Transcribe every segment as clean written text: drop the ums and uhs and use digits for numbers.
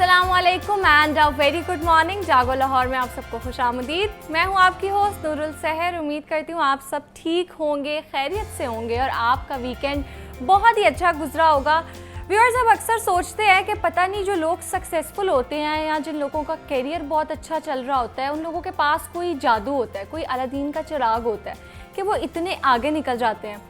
अस्सलामुअलैकुम and a very good morning. जागो लाहौर में आप सबको खुशामदीद। मैं हूं आपकी होस्ट नूरुल सहर। उम्मीद करती हूं आप सब ठीक होंगे, खैरियत से होंगे और आपका वीकेंड बहुत ही अच्छा गुजरा होगा। व्यूअर्स, हम अक्सर सोचते हैं कि पता नहीं जो लोग सक्सेसफुल होते हैं या जिन लोगों का करियर बहुत अच्छा चल रहा होता है, उन लोगों के पास कोई जादू होता है, कोई अलादीन का चिराग होता है कि वो इतने आगे निकल जाते हैं।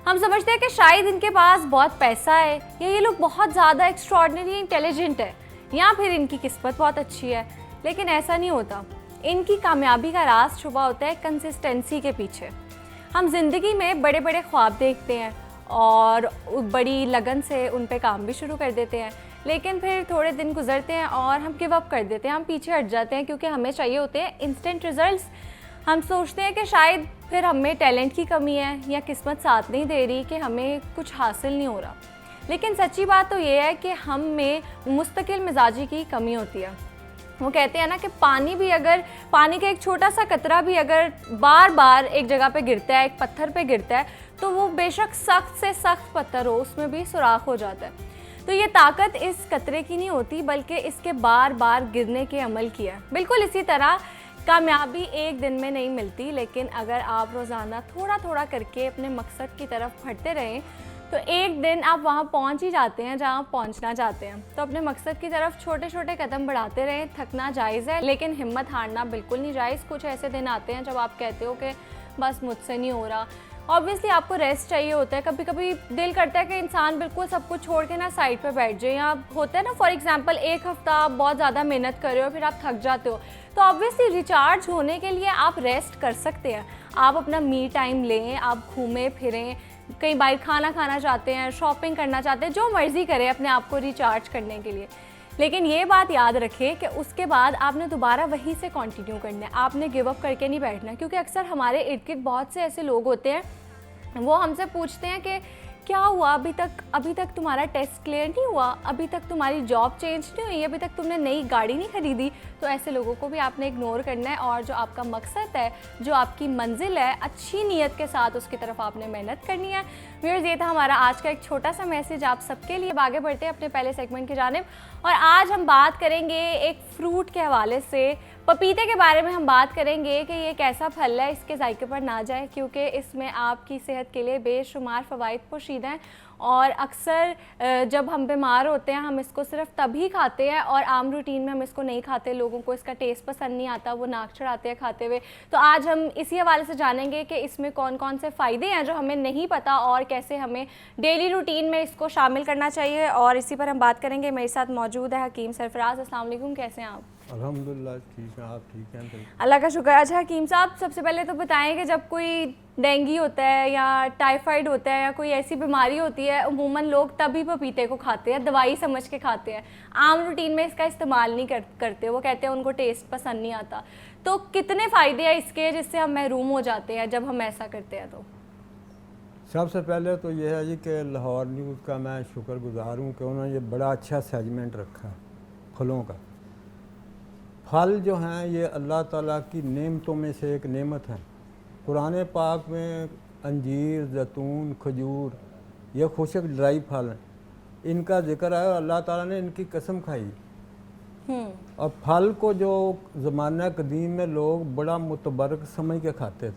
हम समझते हैं कि शायद इनके पास बहुत पैसा है या ये लोग बहुत ज़्यादा एक्स्ट्रॉर्डिनरी इंटेलिजेंट है या फिर इनकी किस्मत बहुत अच्छी है, लेकिन ऐसा नहीं होता। इनकी कामयाबी का राज छुपा होता है कंसिस्टेंसी के पीछे। हम जिंदगी में बड़े बड़े ख्वाब देखते हैं और बड़ी लगन से उन पे काम भी शुरू कर देते हैं, लेकिन फिर थोड़े दिन गुजरते हैं और हम गिव अप कर देते हैं, हम पीछे हट जाते हैं क्योंकि हमें चाहिए होते हैं इंस्टेंट रिजल्ट्स। हम सोचते हैं कि शायद फिर हमें टैलेंट की कमी है या किस्मत साथ नहीं दे रही कि हमें कुछ हासिल नहीं हो रहा। लेकिन सच्ची बात तो ये है कि हम में मुस्तकिल मिजाजी की कमी होती है। वो कहते हैं ना कि पानी का एक छोटा सा कतरा भी अगर बार बार एक जगह पे गिरता है, एक पत्थर पे गिरता है, तो वो बेशक सख्त से सख्त पत्थर हो, उसमें भी सुराख हो जाता है। तो ये ताकत इस कतरे की नहीं होती बल्कि इसके बार बार गिरने के अमल की है। बिल्कुल इसी तरह कामयाबी एक दिन में नहीं मिलती, लेकिन अगर आप रोज़ाना थोड़ा थोड़ा करके अपने मकसद की तरफ बढ़ते रहें तो एक दिन आप वहाँ पहुँच ही जाते हैं जहाँ आप पहुँचना चाहते हैं। तो अपने मकसद की तरफ छोटे छोटे कदम बढ़ाते रहें। थकना जायज़ है, लेकिन हिम्मत हारना बिल्कुल नहीं जायज़। कुछ ऐसे दिन आते हैं जब आप कहते हो कि बस मुझसे नहीं हो रहा। ऑब्वियसली आपको रेस्ट चाहिए होता है। कभी कभी दिल करता है कि इंसान बिल्कुल सब कुछ छोड़ के ना साइड पे बैठ जाए, या होता है ना फॉर एग्जांपल एक हफ्ता आप बहुत ज़्यादा मेहनत कर रहे हो फिर आप थक जाते हो, तो ऑब्वियसली रिचार्ज होने के लिए आप रेस्ट कर सकते हैं। आप अपना मी टाइम लें, आप घूमें फिरें, कहीं बाहर खाना खाना चाहते हैं, शॉपिंग करना चाहते हैं, जो मर्ज़ी करें अपने आप को रिचार्ज करने के लिए। लेकिन ये बात याद रखें कि उसके बाद आपने दोबारा वहीं से कंटिन्यू करना है। आपने गिव अप करके नहीं बैठना, क्योंकि अक्सर हमारे इर्द गिर्द बहुत से ऐसे लोग होते हैं, वो हमसे पूछते हैं कि क्या हुआ, अभी तक तुम्हारा टेस्ट क्लियर नहीं हुआ, अभी तक तुम्हारी जॉब चेंज नहीं हुई, अभी तक तुमने नई गाड़ी नहीं खरीदी। तो ऐसे लोगों को भी आपने इग्नोर करना है और जो आपका मकसद है, जो आपकी मंजिल है, अच्छी नीयत के साथ उसकी तरफ आपने मेहनत करनी है। व्यूअर्स, ये था हमारा आज का एक छोटा सा मैसेज आप सबके लिए। आगे बढ़ते हैं अपने पहले सेगमेंट की जानिब और आज हम बात करेंगे एक फ्रूट के हवाले से। पपीते के बारे में हम बात करेंगे कि ये कैसा फल है, इसके जायके पर ना जाए, क्योंकि इसमें आपकी सेहत के लिए बेशुमार फ़वाइद पोशीद हैं। और अक्सर जब हम बीमार होते हैं हम इसको सिर्फ तभी खाते हैं और आम रूटीन में हम इसको नहीं खाते। लोगों को इसका टेस्ट पसंद नहीं आता, वो नाक चढ़ाते हैं खाते हुए। तो आज हम इसी हवाले से जानेंगे कि इसमें कौन कौन से फ़ायदे हैं जो हमें नहीं पता और कैसे हमें डेली रूटीन में इसको शामिल करना चाहिए। और इसी पर हम बात करेंगे। मेरे साथ मौजूद है हकीम सरफराज। अस्सलाम वालेकुम, कैसे हैं आप? अल्हम्दुलिल्लाह ठीक है, आप ठीक हैं? अल्लाह का शुक्र। अच्छा हकीम साहब, सबसे पहले तो बताएं कि जब कोई डेंगू होता है या टाइफाइड होता है या कोई ऐसी बीमारी होती है, उमूमन लोग तभी पपीते को खाते हैं, दवाई समझ के खाते हैं, आम रूटीन में इसका इस्तेमाल नहीं करते। वो कहते हैं उनको टेस्ट पसंद नहीं आता। तो कितने फ़ायदे हैं इसके जिससे हम महरूम हो जाते हैं जब हम ऐसा करते हैं? तो सबसे पहले तो यह है जी कि लाहौर न्यूज़ का मैं शुक्रगुजार हूँ कि उन्होंने ये बड़ा अच्छा सेगमेंट रखा फलों का। फल जो हैं ये अल्लाह ताला की नेमतों में से एक नेमत है। कुरान पाक में अंजीर, जैतून, खजूर, ये खुशक ड्राई फल हैं, इनका जिक्र है और अल्लाह ताला ने इनकी कसम खाई। और फल को जो ज़माना कदीम में लोग बड़ा मुतबरक समझ के खाते थे,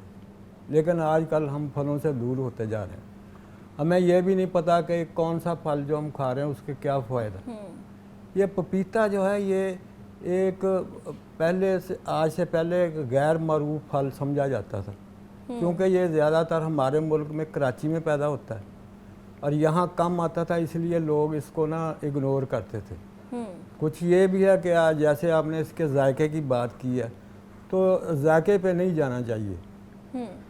लेकिन आजकल हम फलों से दूर होते जा रहे हैं। हमें यह भी नहीं पता कि कौन सा फल जो हम खा रहे हैं उसके क्या फ़ायदा। ये पपीता जो है ये एक आज से पहले एक गैर मरूफ फल समझा जाता था, क्योंकि ये ज़्यादातर हमारे मुल्क में कराची में पैदा होता है और यहाँ कम आता था, इसलिए लोग इसको ना इग्नोर करते थे। कुछ ये भी है कि आज जैसे आपने इसके जायके की बात की है, तो जायके पे नहीं जाना चाहिए,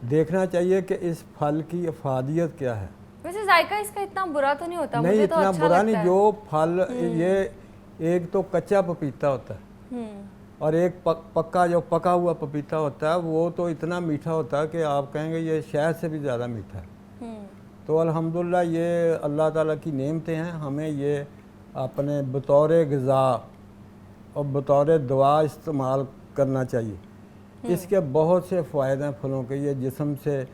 देखना चाहिए कि इस फल की अफादियत क्या है। वैसे जायका इसका इतना बुरा तो नहीं होता? नहीं, मुझे इतना तो अच्छा बुरा लगता नहीं। है। जो फल ये एक तो कच्चा पपीता होता है और एक पक्का जो पका हुआ पपीता होता है, वो तो इतना मीठा होता है कि आप कहेंगे ये शहद से भी ज़्यादा मीठा है। तो अल्हम्दुलिल्लाह ये अल्लाह ताला की नेमतें हैं। हमें ये अपने बतौर ग़िज़ा और बतौर दवा इस्तेमाल करना चाहिए। इसके बहुत से फ़ायदे हैं फलों के। ये जिस्म से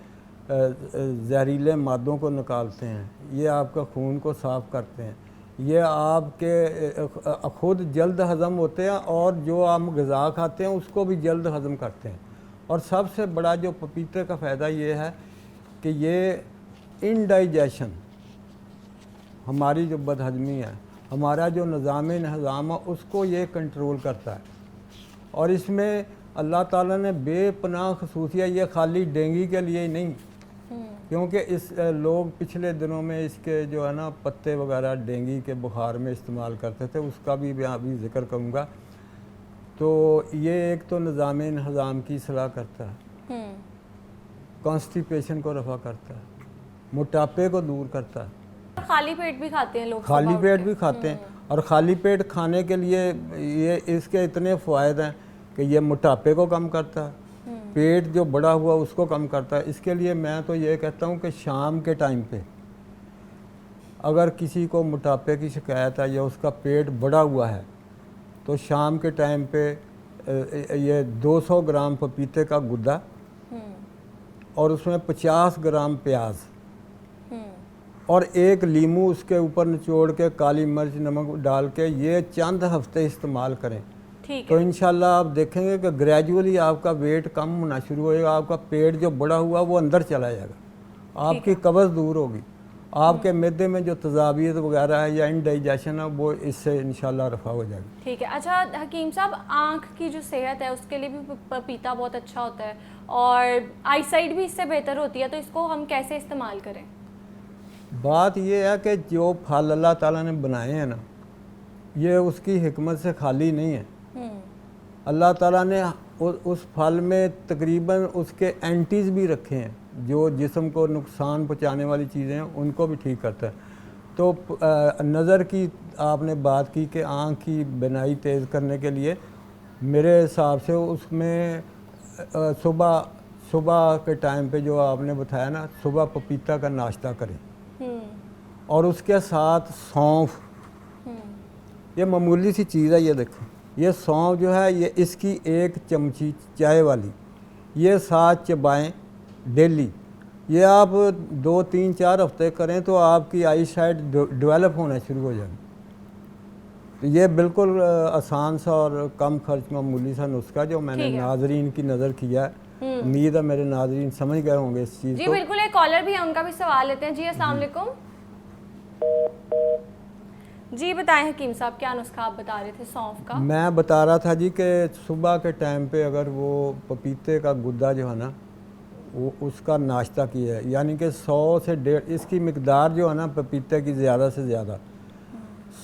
जहरीले मादों को निकालते हैं, ये आपका खून को साफ़ करते हैं, ये आपके खुद जल्द हज़म होते हैं और जो हम ग़िज़ा खाते हैं उसको भी जल्द हज़म करते हैं। और सबसे बड़ा जो पपीते का फ़ायदा ये है कि ये इनडाइजेशन, हमारी जो बदहज़मी है, हमारा जो निज़ाम है उसको ये कंट्रोल करता है। और इसमें अल्लाह ताला ने बेपनाह खसूसिया, ये खाली डेंगू के लिए ही नहीं, क्योंकि इस लोग पिछले दिनों में इसके जो है ना पत्ते वगैरह डेंगू के बुखार में इस्तेमाल करते थे, उसका भी मैं अभी ज़िक्र करूँगा। तो ये एक तो निज़ाम की सलाह करता है, कॉन्स्टिपेशन को रफ़ा करता है, मोटापे को दूर करता है। खाली पेट भी खाते हैं लोग, खाली पेट भी खाते हैं, और खाली पेट खाने के लिए ये इसके इतने फ़ायदे हैं कि ये मोटापे को कम करता है, पेट जो बड़ा हुआ उसको कम करता है। इसके लिए मैं तो ये कहता हूँ कि शाम के टाइम पे अगर किसी को मोटापे की शिकायत है या उसका पेट बड़ा हुआ है तो शाम के टाइम पे ये 200 ग्राम पपीते का गुद्दा और उसमें 50 ग्राम प्याज और एक लीमू उसके ऊपर निचोड़ के काली मिर्च नमक डाल के ये चंद हफ्ते इस्तेमाल करें, तो इंशाल्लाह आप देखेंगे कि ग्रेजुअली आपका वेट कम होना शुरू होएगा, आपका पेट जो बड़ा हुआ वो अंदर चला जाएगा, आपकी कब्ज़ दूर होगी, आपके मैदे में जो तजाबियत वगैरह है या इनडाइजेशन है वो इससे इंशाल्लाह रफ़ा हो जाएगी। ठीक है। अच्छा हकीम साहब, आँख की जो सेहत है उसके लिए भी पपीता बहुत अच्छा होता है और आई साइट भी इससे बेहतर होती है, तो इसको हम कैसे इस्तेमाल करें? बात ये है कि जो फल अल्लाह ताला ने बनाए हैं ना, ये उसकी हिकमत से खाली नहीं है। अल्लाह ताला ने उस फल में तकरीबन उसके एंटीज भी रखे हैं, जो जिस्म को नुकसान पहुंचाने वाली चीज़ें हैं उनको भी ठीक करता है। तो नज़र की आपने बात की कि आँख की बिनाई तेज़ करने के लिए मेरे हिसाब से उसमें सुबह के टाइम पे जो आपने बताया ना, सुबह पपीता का नाश्ता करें और उसके साथ सौंफ, ये मामूली सी चीज़ है, ये देखो ये सौंफ जो है ये इसकी 1 चमची चाय वाली, ये साथ चबाएँ डेली। ये आप 2 3 4 हफ्ते करें तो आपकी आई साइट डेवलप होना शुरू हो जाएगी। तो ये बिल्कुल आसान सा और कम खर्च मामूली सा नुस्खा जो मैंने नाजरीन की नज़र किया है। उम्मीद है मेरे नाजरीन समझ गए होंगे इस चीज़ जी को। बिल्कुल। एक कॉलर भी है, उनका भी सवाल लेते हैं। जी अस्सलाम वालेकुम। जी बताएं हकीम साहब, क्या नुस्खा आप बता रहे थे सौंफ का? मैं बता रहा था जी कि सुबह के टाइम पे अगर वो पपीते का गुद्दा जो है ना वो उसका नाश्ता किया है, यानी कि 100 से 150, इसकी मिकदार जो है ना पपीते की ज़्यादा से ज़्यादा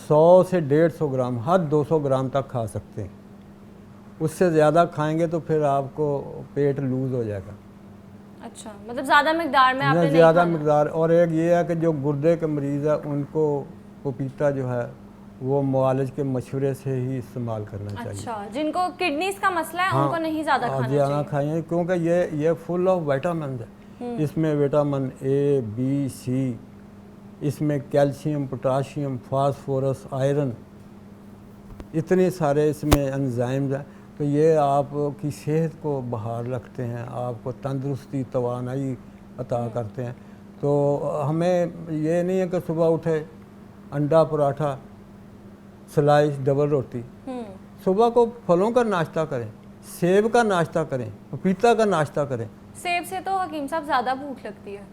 100 से 150 ग्राम, हद 200 ग्राम तक खा सकते हैं। उससे ज़्यादा खाएंगे तो फिर आपको पेट लूज़ हो जाएगा। अच्छा, मतलब ज़्यादा मिकदार में आपने नहीं ज़्यादा खाना। मिकदार। और एक ये है कि जो गुर्दे के मरीज़ है उनको पपीता जो है वो मुआलिज के मशवरे से ही इस्तेमाल करना चाहिए। अच्छा, जिनको किडनीज का मसला है उनको नहीं ज़्यादा खाना चाहिए। खाएं, क्योंकि ये फुल ऑफ विटामिन है। इसमें विटामिन ए, बी, सी, इसमें कैल्शियम, पोटाशियम, फास्फोरस, आयरन, इतने सारे इसमें एंजाइम्स हैं। तो ये आपकी सेहत को बहाल रखते हैं, आपको तंदुरुस्ती तवानाई अता करते हैं। तो हमें ये नहीं है कि सुबह उठे अंडा पराठा स्लाइस डबल रोटी, सुबह को फलों का नाश्ता करें, सेब का नाश्ता करें, पपीता का नाश्ता करें। सेब से तो हकीम साहब ज़्यादा भूख लगती है।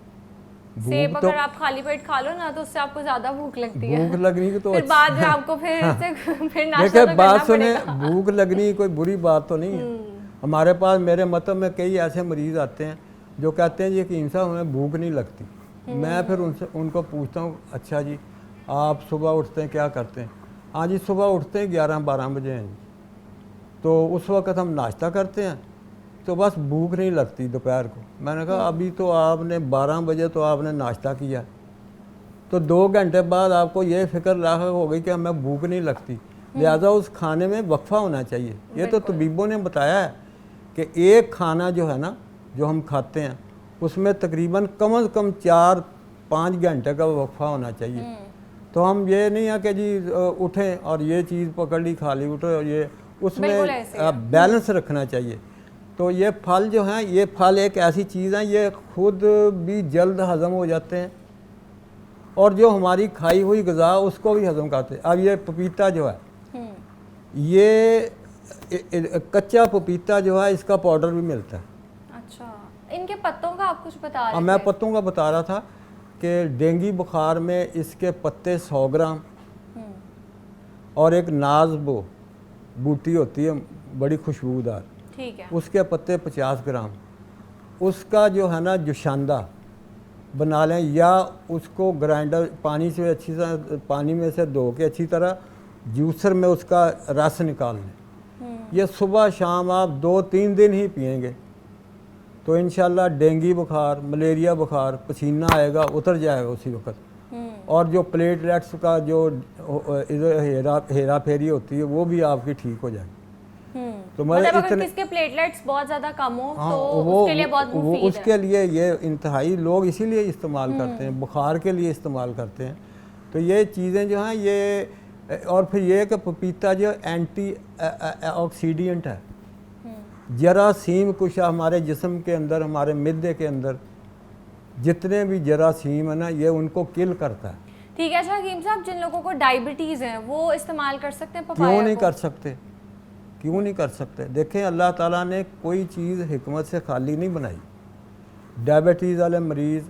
सेब अगर आप खाली पेट खा लो ना तो उससे आपको ज़्यादा भूख लगती है। भूख लगनी की तो फिर बाद में आपको फिर नाश्ता तो बात सुने, भूख लगनी कोई बुरी बात तो नहीं है। हमारे पास मेरे मतलब में कई ऐसे मरीज़ आते हैं जो कहते हैं जी हकीम साहब हमें भूख नहीं लगती। मैं फिर उनको पूछता हूँ, अच्छा जी आप सुबह उठते हैं क्या करते हैं? हाँ जी सुबह उठते हैं 11-12 बजे हैं जी, तो उस वक़्त हम नाश्ता करते हैं तो बस भूख नहीं लगती दोपहर को। मैंने कहा अभी तो आपने 12 बजे तो आपने नाश्ता किया, तो 2 घंटे बाद आपको ये फ़िक्र लाहिक हो गई कि हमें भूख नहीं लगती, लिहाजा उस खाने में वक्फा होना चाहिए। ये तो तबीबों ने बताया है कि एक खाना जो है ना जो हम खाते हैं उसमें तकरीबन कम से कम 4-5 घंटे का वक्फा होना चाहिए। तो हम ये नहीं है कि जी उठें और ये चीज़ पकड़ ली खा ली उठे, और ये उसमें बैलेंस रखना चाहिए। तो ये फल जो हैं, ये फल एक ऐसी चीज़ है ये खुद भी जल्द हज़म हो जाते हैं और जो हमारी खाई हुई ग़िज़ा उसको भी हज़म करते हैं। अब ये पपीता जो है, ये कच्चा पपीता जो है इसका पाउडर भी मिलता है। अच्छा, इनके पत्तों का आप कुछ बता रहे थे? मैं पत्तों का बता रहा था कि डेंगू बुखार में इसके पत्ते 100 ग्राम और एक नाज़बो बूटी होती है बड़ी खुशबूदार, ठीक है, उसके पत्ते 50 ग्राम, उसका जो है ना जुशांदा बना लें या उसको ग्राइंडर पानी से अच्छी तरह पानी में से धो के अच्छी तरह जूसर में उसका रस निकाल लें। ये सुबह शाम आप 2-3 दिन ही पिएंगे तो इंशाल्लाह डेंगू बुखार, मलेरिया बुखार, पसीना आएगा उतर जाएगा उसी वक्त। और जो प्लेटलेट्स का जो हेरा फेरी होती है वो भी आपकी ठीक हो जाएगी। तो मतलब अगर किसके प्लेटलेट्स बहुत ज़्यादा कम हो तो उसके लिए बहुत मुफीद है। उसके लिए ये इंतहाई लोग इसीलिए इस्तेमाल करते हैं, बुखार के लिए इस्तेमाल करते हैं। तो ये चीज़ें जो हैं ये, और फिर ये कि पपीता जो एंटी ऑक्सीडेंट है, जरासीम कुछ हमारे जिस्म के अंदर, हमारे मिद्दे के अंदर जितने भी जरासीम है ना ये उनको किल करता है। ठीक है। अच्छा हकीम साहब, जिन लोगों को डायबिटीज़ है वो इस्तेमाल कर सकते हैं पपाया? क्यों नहीं कर सकते, क्यों नहीं कर सकते? देखें अल्लाह ताला ने कोई चीज़ हिकमत से खाली नहीं बनाई। डायबिटीज़ वाले मरीज़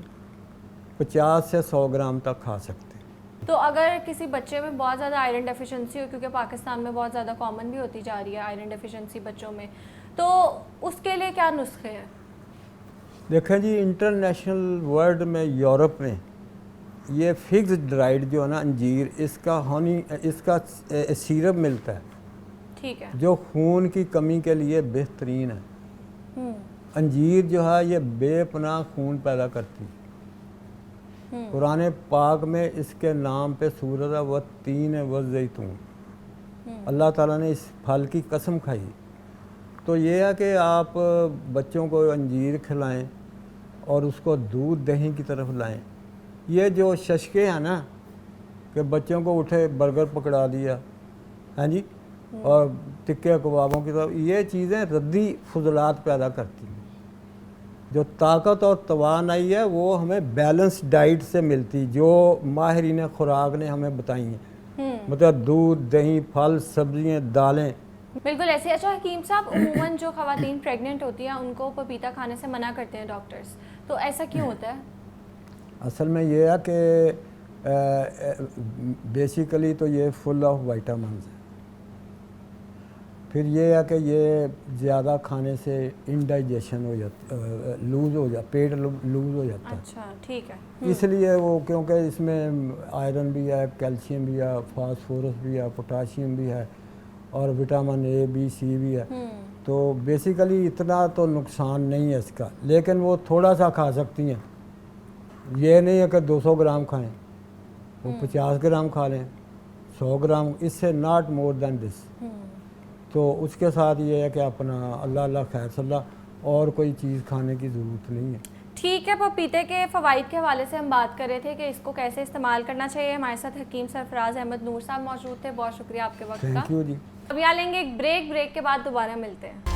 50 से 100 ग्राम तक खा सकते हैं। तो अगर किसी बच्चे में बहुत ज़्यादा आयरन डेफिशिएंसी हो, क्योंकि पाकिस्तान में बहुत ज़्यादा कॉमन भी होती जा रही है आयरन डेफिशिएंसी बच्चों में, तो उसके लिए क्या नुस्खे हैं? देखें जी, इंटरनेशनल वर्ल्ड में, यूरोप में ये फिक्स्ड डाइट जो है ना अंजीर, इसका सीरप मिलता है, ठीक है, जो खून की कमी के लिए बेहतरीन है। अंजीर जो है ये बेपनाह खून पैदा करती है। कुरान पाक में इसके नाम पे सूरत है व तीन व ज़ैतून। अल्लाह ताला ने इस फल की कसम खाई। तो ये है कि आप बच्चों को अंजीर खिलाएं और उसको दूध दही की तरफ लाएं। ये जो शशके हैं ना कि बच्चों को उठे बर्गर पकड़ा दिया, हाँ जी, और टिक्के कबाबों की तरफ, ये चीज़ें रद्दी फजलात पैदा करती हैं। जो ताकत और तवानाई है वो हमें बैलेंस डाइट से मिलती, जो माहिरीन खुराक ने हमें बताई हैं, मतलब दूध दही फल सब्जियाँ दालें। बिल्कुल ऐसे। अच्छा हकीम साहब, उमूमन जो ख़वातीन प्रेग्नेंट होती हैं उनको पपीता खाने से मना करते हैं डॉक्टर्स, तो ऐसा क्यों होता है? असल में ये है कि बेसिकली तो ये फुल ऑफ विटामिन्स है। फिर ये है कि ये ज़्यादा खाने से इंडाइजेशन हो जाता, लूज़ हो जाता, पेट लूज़ हो जाता है। अच्छा, ठीक है। इसलिए वो, क्योंकि इसमें आयरन भी है, कैल्शियम भी है, फास्फोरस भी है, पोटाशियम भी है और विटामिन ए बी सी भी है। तो बेसिकली इतना तो नुकसान नहीं है इसका, लेकिन वो थोड़ा सा खा सकती हैं। ये नहीं है कि 200 ग्राम खाएं, वो 50 ग्राम खा लें, 100 ग्राम, इससे नॉट मोर देन दिस। तो उसके साथ ये है कि अपना अल्लाह अल्लाह खैर सल्लाह, और कोई चीज़ खाने की ज़रूरत नहीं है। ठीक है। पपीते के फ़वाइद के हवाले से हम बात कर रहे थे कि इसको कैसे इस्तेमाल करना चाहिए। हमारे साथ हकीम सरफराज अहमद नूर साहब मौजूद थे, बहुत शुक्रिया आपके वक्त का। थैंक यू जी। अब यहाँ लेंगे एक ब्रेक के बाद दोबारा मिलते हैं।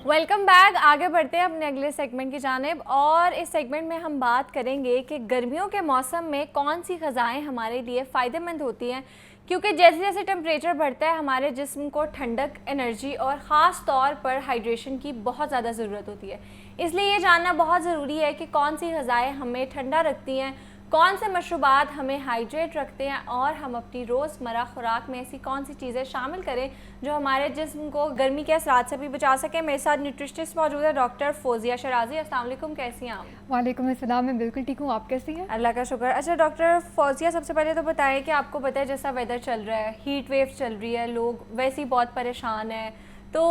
Welcome back. आगे बढ़ते हैं अपने अगले सेगमेंट की जानिब, और इस सेगमेंट में हम बात करेंगे कि गर्मियों के मौसम में कौन सी ग़िज़ाएँ हमारे लिए फ़ायदेमंद होती हैं, क्योंकि जैसे जैसे टेम्परेचर बढ़ता है हमारे जिस्म को ठंडक, एनर्जी और ख़ास तौर पर हाइड्रेशन की बहुत ज़्यादा ज़रूरत होती है। इसलिए ये जानना बहुत ज़रूरी है कि कौन सी ग़िज़ाएँ हमें ठंडा रखती हैं, कौन से मशरूबात हमें हाइड्रेट रखते हैं, और हम अपनी रोज़मर्रा खुराक में ऐसी कौन सी चीज़ें शामिल करें जो हमारे जिस्म को गर्मी के असरात से भी बचा सकें। मेरे साथ न्यूट्रिशनिस्ट मौजूद है डॉक्टर फौजिया शराजी। अस्सलाम वालेकुम, कैसी हैं आप? वालेकुम अस्सलाम, मैं बिल्कुल ठीक हूँ, आप कैसी हैं? अल्लाह का शुक्र। अच्छा डॉक्टर फौजिया, सबसे पहले तो बताएं कि आपको पता है जैसा वेदर चल रहा है, हीट वेव चल रही है, लोग वैसे ही बहुत परेशान हैं, तो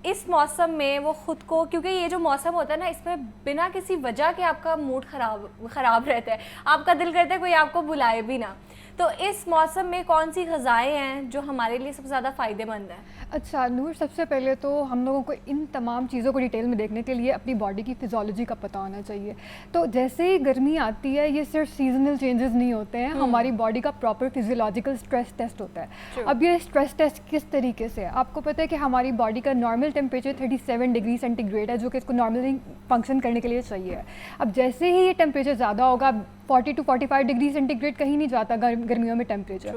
इस मौसम में वो खुद को, क्योंकि ये जो मौसम होता है ना, इसमें बिना किसी वजह के आपका मूड ख़राब रहता है, आपका दिल करता है कोई आपको बुलाए भी ना। तो इस मौसम में कौन सी ग़िज़ाएँ हैं जो हमारे लिए सबसे ज़्यादा फ़ायदेमंद हैं? अच्छा नूर, सबसे पहले तो हम लोगों को इन तमाम चीज़ों को डिटेल में देखने के लिए अपनी बॉडी की फिजियोलॉजी का पता होना चाहिए। तो जैसे ही गर्मी आती है, ये सिर्फ सीजनल चेंजेस नहीं होते हैं, हमारी बॉडी का प्रॉपर फिजियोलॉजिकल स्ट्रेस टेस्ट होता है। अब ये स्ट्रेस टेस्ट किस तरीके से है? आपको पता है कि हमारी बॉडी का नॉर्मल टेम्परेचर 37 डिग्री सेंटीग्रेड है, जो कि इसको नॉर्मली फंक्शन करने के लिए चाहिए। अब जैसे ही ये टेम्परेचर ज़्यादा होगा, 40 to 45 डिग्री सेंटीग्रेड कहीं नहीं जाता गर्मियों में टेम्परेचर,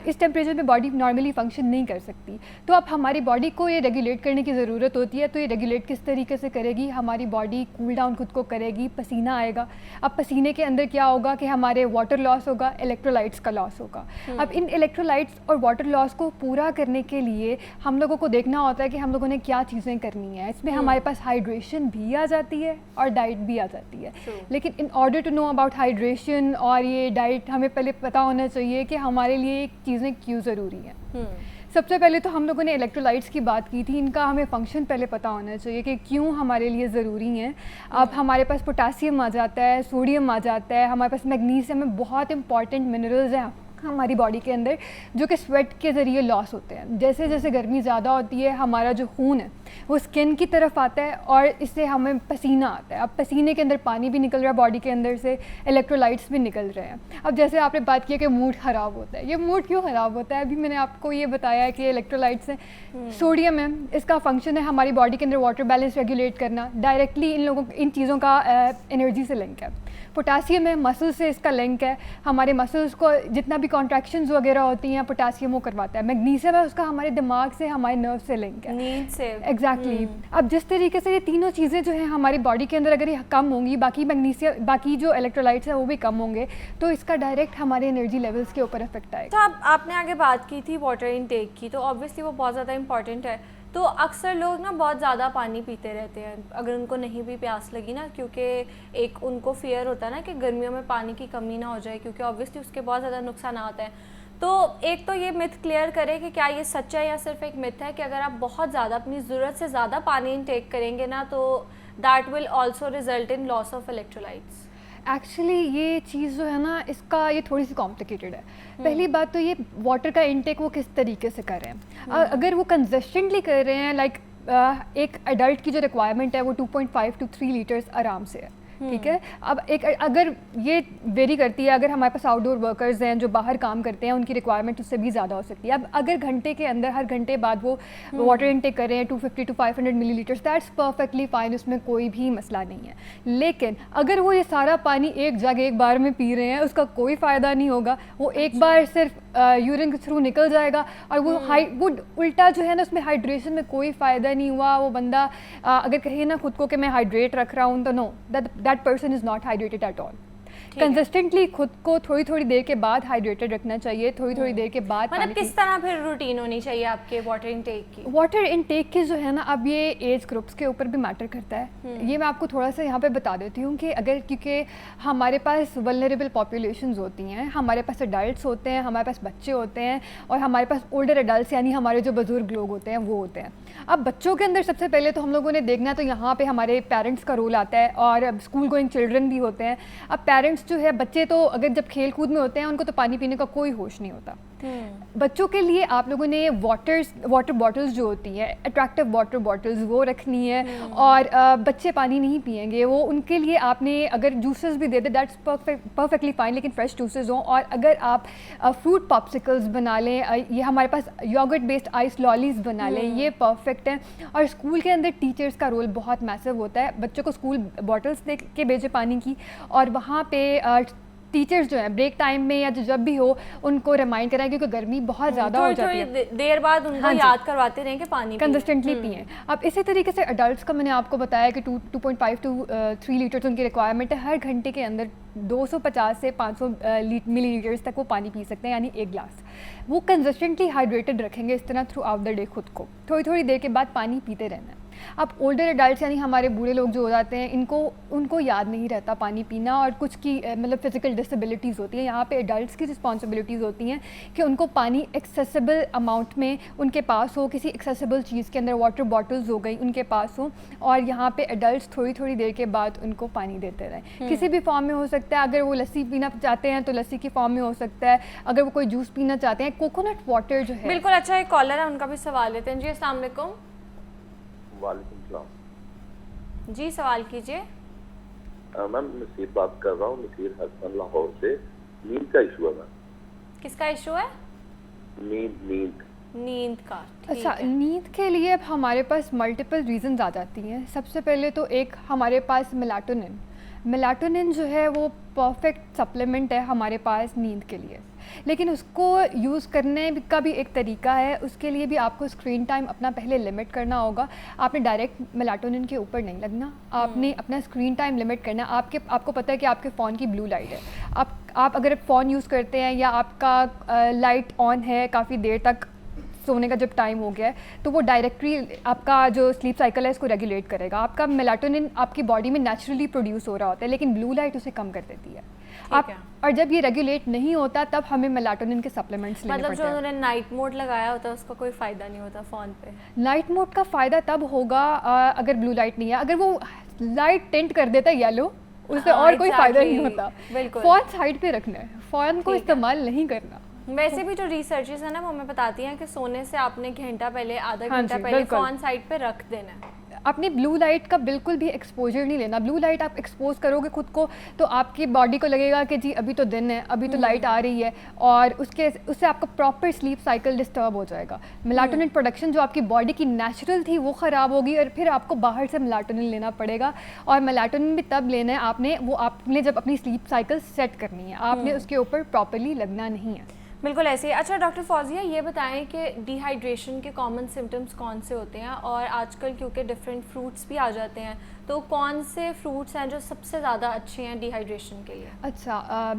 इस टेम्परेचर में बॉडी नॉर्मली फंक्शन नहीं कर सकती। तो अब हमारी बॉडी को ये रेगुलेट करने की ज़रूरत होती है। तो ये रेगुलेट किस तरीके से करेगी? हमारी बॉडी कूल डाउन खुद को करेगी, पसीना आएगा। अब पसीने के अंदर क्या होगा कि हमारे वाटर लॉस होगा, इलेक्ट्रोलाइट्स का लॉस होगा। अब इन इलेक्ट्रोलाइट्स और वाटर लॉस को पूरा करने के लिए हम लोगों को देखना होता है कि हम लोगों ने क्या चीज़ें करनी है। इसमें हमारे पास हाइड्रेशन भी आ जाती है और डाइट भी आ जाती है। लेकिन in order to know about hydration और ये डाइट, हमें पहले पता होना चाहिए कि हमारे लिए चीज़ें क्यों ज़रूरी हैं। सबसे पहले तो हम लोगों ने इलेक्ट्रोलाइट्स की बात की थी, इनका हमें फंक्शन पहले पता होना चाहिए कि क्यों हमारे लिए ज़रूरी हैं। अब हमारे पास पोटासियम आ जाता है, सोडियम आ जाता है, हमारे पास मैग्नीशियम में बहुत इंपॉर्टेंट मिनरल्स हैं हमारी बॉडी के अंदर, जो कि स्वेट के ज़रिए लॉस होते हैं। जैसे जैसे गर्मी ज़्यादा होती है, हमारा जो खून है वो स्किन की तरफ आता है और इससे हमें पसीना आता है। अब पसीने के अंदर पानी भी निकल रहा है बॉडी के अंदर से, इलेक्ट्रोलाइट्स भी निकल रहे हैं। अब जैसे आपने बात की कि मूड ख़राब होता है, ये मूड क्यों ख़राब होता है? अभी मैंने आपको ये बताया है कि इलेक्ट्रोलाइट्स है, सोडियम है, इसका फंक्शन है हमारी बॉडी के अंदर वाटर बैलेंस रेगुलेट करना। डायरेक्टली इन चीज़ों का एनर्जी से लिंक है। पोटासियम है, मसल से इसका लिंक है, हमारे मसल्स को जितना भी कॉन्ट्रैक्शंस वगैरह होती हैं पोटासियम वो करवाता है। मैग्नीशियम है, उसका हमारे दिमाग से, हमारे नर्व से लिंक है, नींद से। एग्जैक्टली। अब जिस तरीके से ये तीनों चीज़ें जो है हमारी बॉडी के अंदर अगर ये कम होंगी, बाकी मैग्नीशियम, बाकी जो इलेक्ट्रोलाइट्स हैं वो भी कम होंगे, तो इसका डायरेक्ट हमारे एनर्जी लेवल्स के ऊपर इफेक्ट आएगा। तो अब आपने आगे बात की थी वाटर इनटेक की, तो ऑब्वियसली वो बहुत ज़्यादा इंपॉर्टेंट है। तो अक्सर लोग ना बहुत ज़्यादा पानी पीते रहते हैं अगर उनको नहीं भी प्यास लगी ना, क्योंकि एक उनको फियर होता है ना कि गर्मियों में पानी की कमी ना हो जाए, क्योंकि ऑब्वियसली उसके बहुत ज़्यादा नुकसान हैं। तो एक तो ये मिथ क्लियर करें कि क्या ये सच है या सिर्फ एक मिथ है कि अगर आप बहुत ज़्यादा अपनी ज़रूरत से ज़्यादा पानी इनटेक करेंगे ना, तो that will also result in loss of electrolytes. Actually ये चीज़ जो है ना, इसका ये थोड़ी सी कॉम्प्लिकेटेड है। पहली बात तो ये वाटर का इंटेक वो किस तरीके से कर रहे हैं। अगर वो कंसिस्टेंटली कर रहे हैं, लाइक एक एडल्ट की जो रिक्वायरमेंट है वो 2.5 to 3 लीटर्स आराम से है, ठीक है। अब एक अगर ये वेरी करती है, अगर हमारे पास आउटडोर वर्कर्स हैं जो बाहर काम करते हैं, उनकी रिक्वायरमेंट उससे भी ज़्यादा हो सकती है। अब अगर घंटे के अंदर हर घंटे बाद वो वाटर इनटेक कर रहे हैं 250 to 500 millilitres, that's perfectly fine, उसमें कोई भी मसला नहीं है। लेकिन अगर वो ये सारा पानी एक जगह एक बार में पी रहे हैं, उसका कोई फ़ायदा नहीं होगा। वो एक बार सिर्फ यूरिन के थ्रू निकल जाएगा और वो वो उल्टा जो है ना, उसमें हाइड्रेशन में कोई फ़ायदा नहीं हुआ। वो बंदा अगर कहे ना खुद को कि मैं हाइड्रेट रख रहा हूँ, तो no, that person is not hydrated at all. Consistently खुद को थोड़ी थोड़ी देर के बाद हाइड्रेटेड रखना चाहिए, थोड़ी थोड़ी देर के बाद। मतलब किस तरह फिर रूटीन होनी चाहिए आपके वाटर इनटेक की? वाटर इनटेक की जो है ना, अब ये एज ग्रुप्स के ऊपर भी मैटर करता है। ये मैं आपको थोड़ा सा यहाँ पे बता देती हूँ कि अगर, क्योंकि हमारे पास वल्नरेबल पॉपुलेशंस होती हैं, हमारे पास एडल्ट्स होते हैं, हमारे पास बच्चे होते हैं, और हमारे पास ओल्डर एडल्ट्स यानी हमारे जो बुजुर्ग लोग होते हैं वो होते हैं। अब बच्चों के अंदर सबसे पहले तो हम लोगों ने देखना, तो यहाँ पे हमारे पेरेंट्स का रोल आता है, और अब स्कूल गोइंग चिल्ड्रन भी होते हैं। अब पेरेंट्स जो है, बच्चे तो अगर जब खेल कूद में होते हैं, उनको तो पानी पीने का कोई होश नहीं होता। बच्चों के लिए आप लोगों ने वाटर बॉटल्स जो होती हैं, अट्रैक्टिव वाटर बॉटल्स, वो रखनी है। और बच्चे पानी नहीं पिएंगे, वो उनके लिए आपने अगर जूसेस भी दे दे, दैट्स परफेक्टली फाइन, लेकिन फ्रेश जूसेस हों। और अगर आप फ्रूट पॉप्सिकल्स बना लें, ये हमारे पास योगर्ट बेस्ड आइस लॉलीज बना लें, ये परफेक्ट है। और स्कूल के अंदर टीचर्स का रोल बहुत मैसिव होता है। बच्चों को स्कूल बॉटल्स दे के भेजे पानी की, और वहाँ पे टीचर्स जो है ब्रेक टाइम में या जब भी हो उनको रिमाइंड कराएं, क्योंकि गर्मी बहुत ज़्यादा हो जाती है, देर बाद उनको याद करवाते रहें कि पानी कंसिस्टेंटली पिएं। अब इसी तरीके से एडल्ट्स का मैंने आपको बताया कि 2.5 to 3 लीटर्स उनकी रिक्वायरमेंट है। हर घंटे के अंदर 250 से 500 मिलीलीटर्स तक वो पानी पी सकते हैं, यानी एक गिलास। वो कंसिस्टेंटली हाइड्रेटेड रखेंगे इस तरह थ्रू आउट द डे खुद को, थोड़ी थोड़ी देर के बाद पानी पीते रहना है। अब ओल्डर एडल्ट्स यानी हमारे बूढ़े लोग जो हो जाते हैं, उनको याद नहीं रहता पानी पीना, और कुछ की मतलब फिजिकल डिसेबिलिटीज़ होती हैं। यहाँ पे एडल्ट्स की रिस्पॉन्सिबिलिटीज़ होती हैं कि उनको पानी एक्सेसिबल अमाउंट में उनके पास हो, किसी एक्सेसिबल चीज़ के अंदर, वाटर बॉटल्स हो गई उनके पास हो, और यहाँ पे एडल्ट्स थोड़ी थोड़ी देर के बाद उनको पानी देते रहें। किसी भी फॉर्म में हो सकता है, अगर वो लस्सी पीना चाहते हैं तो लस्सी की फॉर्म में हो सकता है, अगर वो कोई जूस पीना चाहते हैं, कोकोनट वाटर जो है। बिल्कुल। अच्छा, एक कॉलर है, उनका भी सवाल लेते हैं। जी अस्सलाम वालेकुम। वालेकुम सलाम। जी सवाल कीजिए। मैम नसीर बात कर रहा हूँ, नसीर हसन लाहौर से। नींद का इशू है मैम। किसका इशू है? नींद नींद का। अच्छा, नींद के लिए अब हमारे पास मल्टीपल रीजंस आ जाती हैं। सबसे पहले तो एक हमारे पास मेलाटोनिन जो है वो परफेक्ट सप्लीमेंट है हमारे पास नींद के लिए, लेकिन उसको यूज़ करने का भी एक तरीका है। उसके लिए भी आपको स्क्रीन टाइम अपना पहले लिमिट करना होगा। आपने डायरेक्ट मेलाटोनिन के ऊपर नहीं लगना, आपने अपना स्क्रीन टाइम लिमिट करना। आपको पता है कि आपके फ़ोन की ब्लू लाइट है, आप अगर फ़ोन यूज़ करते हैं या आपका लाइट ऑन है काफ़ी देर तक, सोने का जब टाइम हो गया है, तो वो डायरेक्टली आपका जो स्लीप साइकिल है इसको रेगुलेट करेगा। आपका मेलाटोनिन आपकी बॉडी में नेचुरली प्रोड्यूस हो रहा होता है, लेकिन ब्लू लाइट उसे कम कर देती है। और जब ये रेगुलेट नहीं होता तब हमें मेलाटोनिन के सप्लीमेंट्स लेने पड़ते हैं। मतलब जो उन्होंने नाइट मोड लगाया होता है उसका कोई फ़ायदा नहीं होता फ़ोन पे? नाइट मोड का फ़ायदा तब होगा अगर ब्लू लाइट नहीं है। अगर वो लाइट टेंट कर देता है येलो, उससे और कोई फ़ायदा नहीं होता। फ़ोन साइड पे रखना है, फ़ोन को इस्तेमाल नहीं करना। वैसे भी जो रिसर्चेस है ना वो हमें बताती हैं कि सोने से आपने घंटा पहले, आधा घंटा पहले फ़ोन साइड पे रख देना है। अपनी ब्लू लाइट का बिल्कुल भी एक्सपोजर नहीं लेना। ब्लू लाइट आप एक्सपोज करोगे खुद को तो आपकी बॉडी को लगेगा कि जी अभी तो दिन है, अभी तो लाइट आ रही है, और उससे आपका प्रॉपर स्लीप साइकिल डिस्टर्ब हो जाएगा। मेलाटोनिन प्रोडक्शन जो आपकी बॉडी की नेचुरल थी वो ख़राब होगी, और फिर आपको बाहर से मेलाटोनिन लेना पड़ेगा। और मेलाटोनिन भी तब लेना है आपने जब अपनी स्लीप साइकिल सेट करनी है, आपने उसके ऊपर प्रॉपरली लगना नहीं है। बिल्कुल ऐसे ही। अच्छा डॉक्टर फौजिया, ये बताएं कि डिहाइड्रेशन के कॉमन सिम्टम्स कौन से होते हैं, और आजकल क्योंकि डिफरेंट फ्रूट्स भी आ जाते हैं, तो कौन से फ्रूट्स हैं जो सबसे ज़्यादा अच्छे हैं डिहाइड्रेशन के लिए? अच्छा,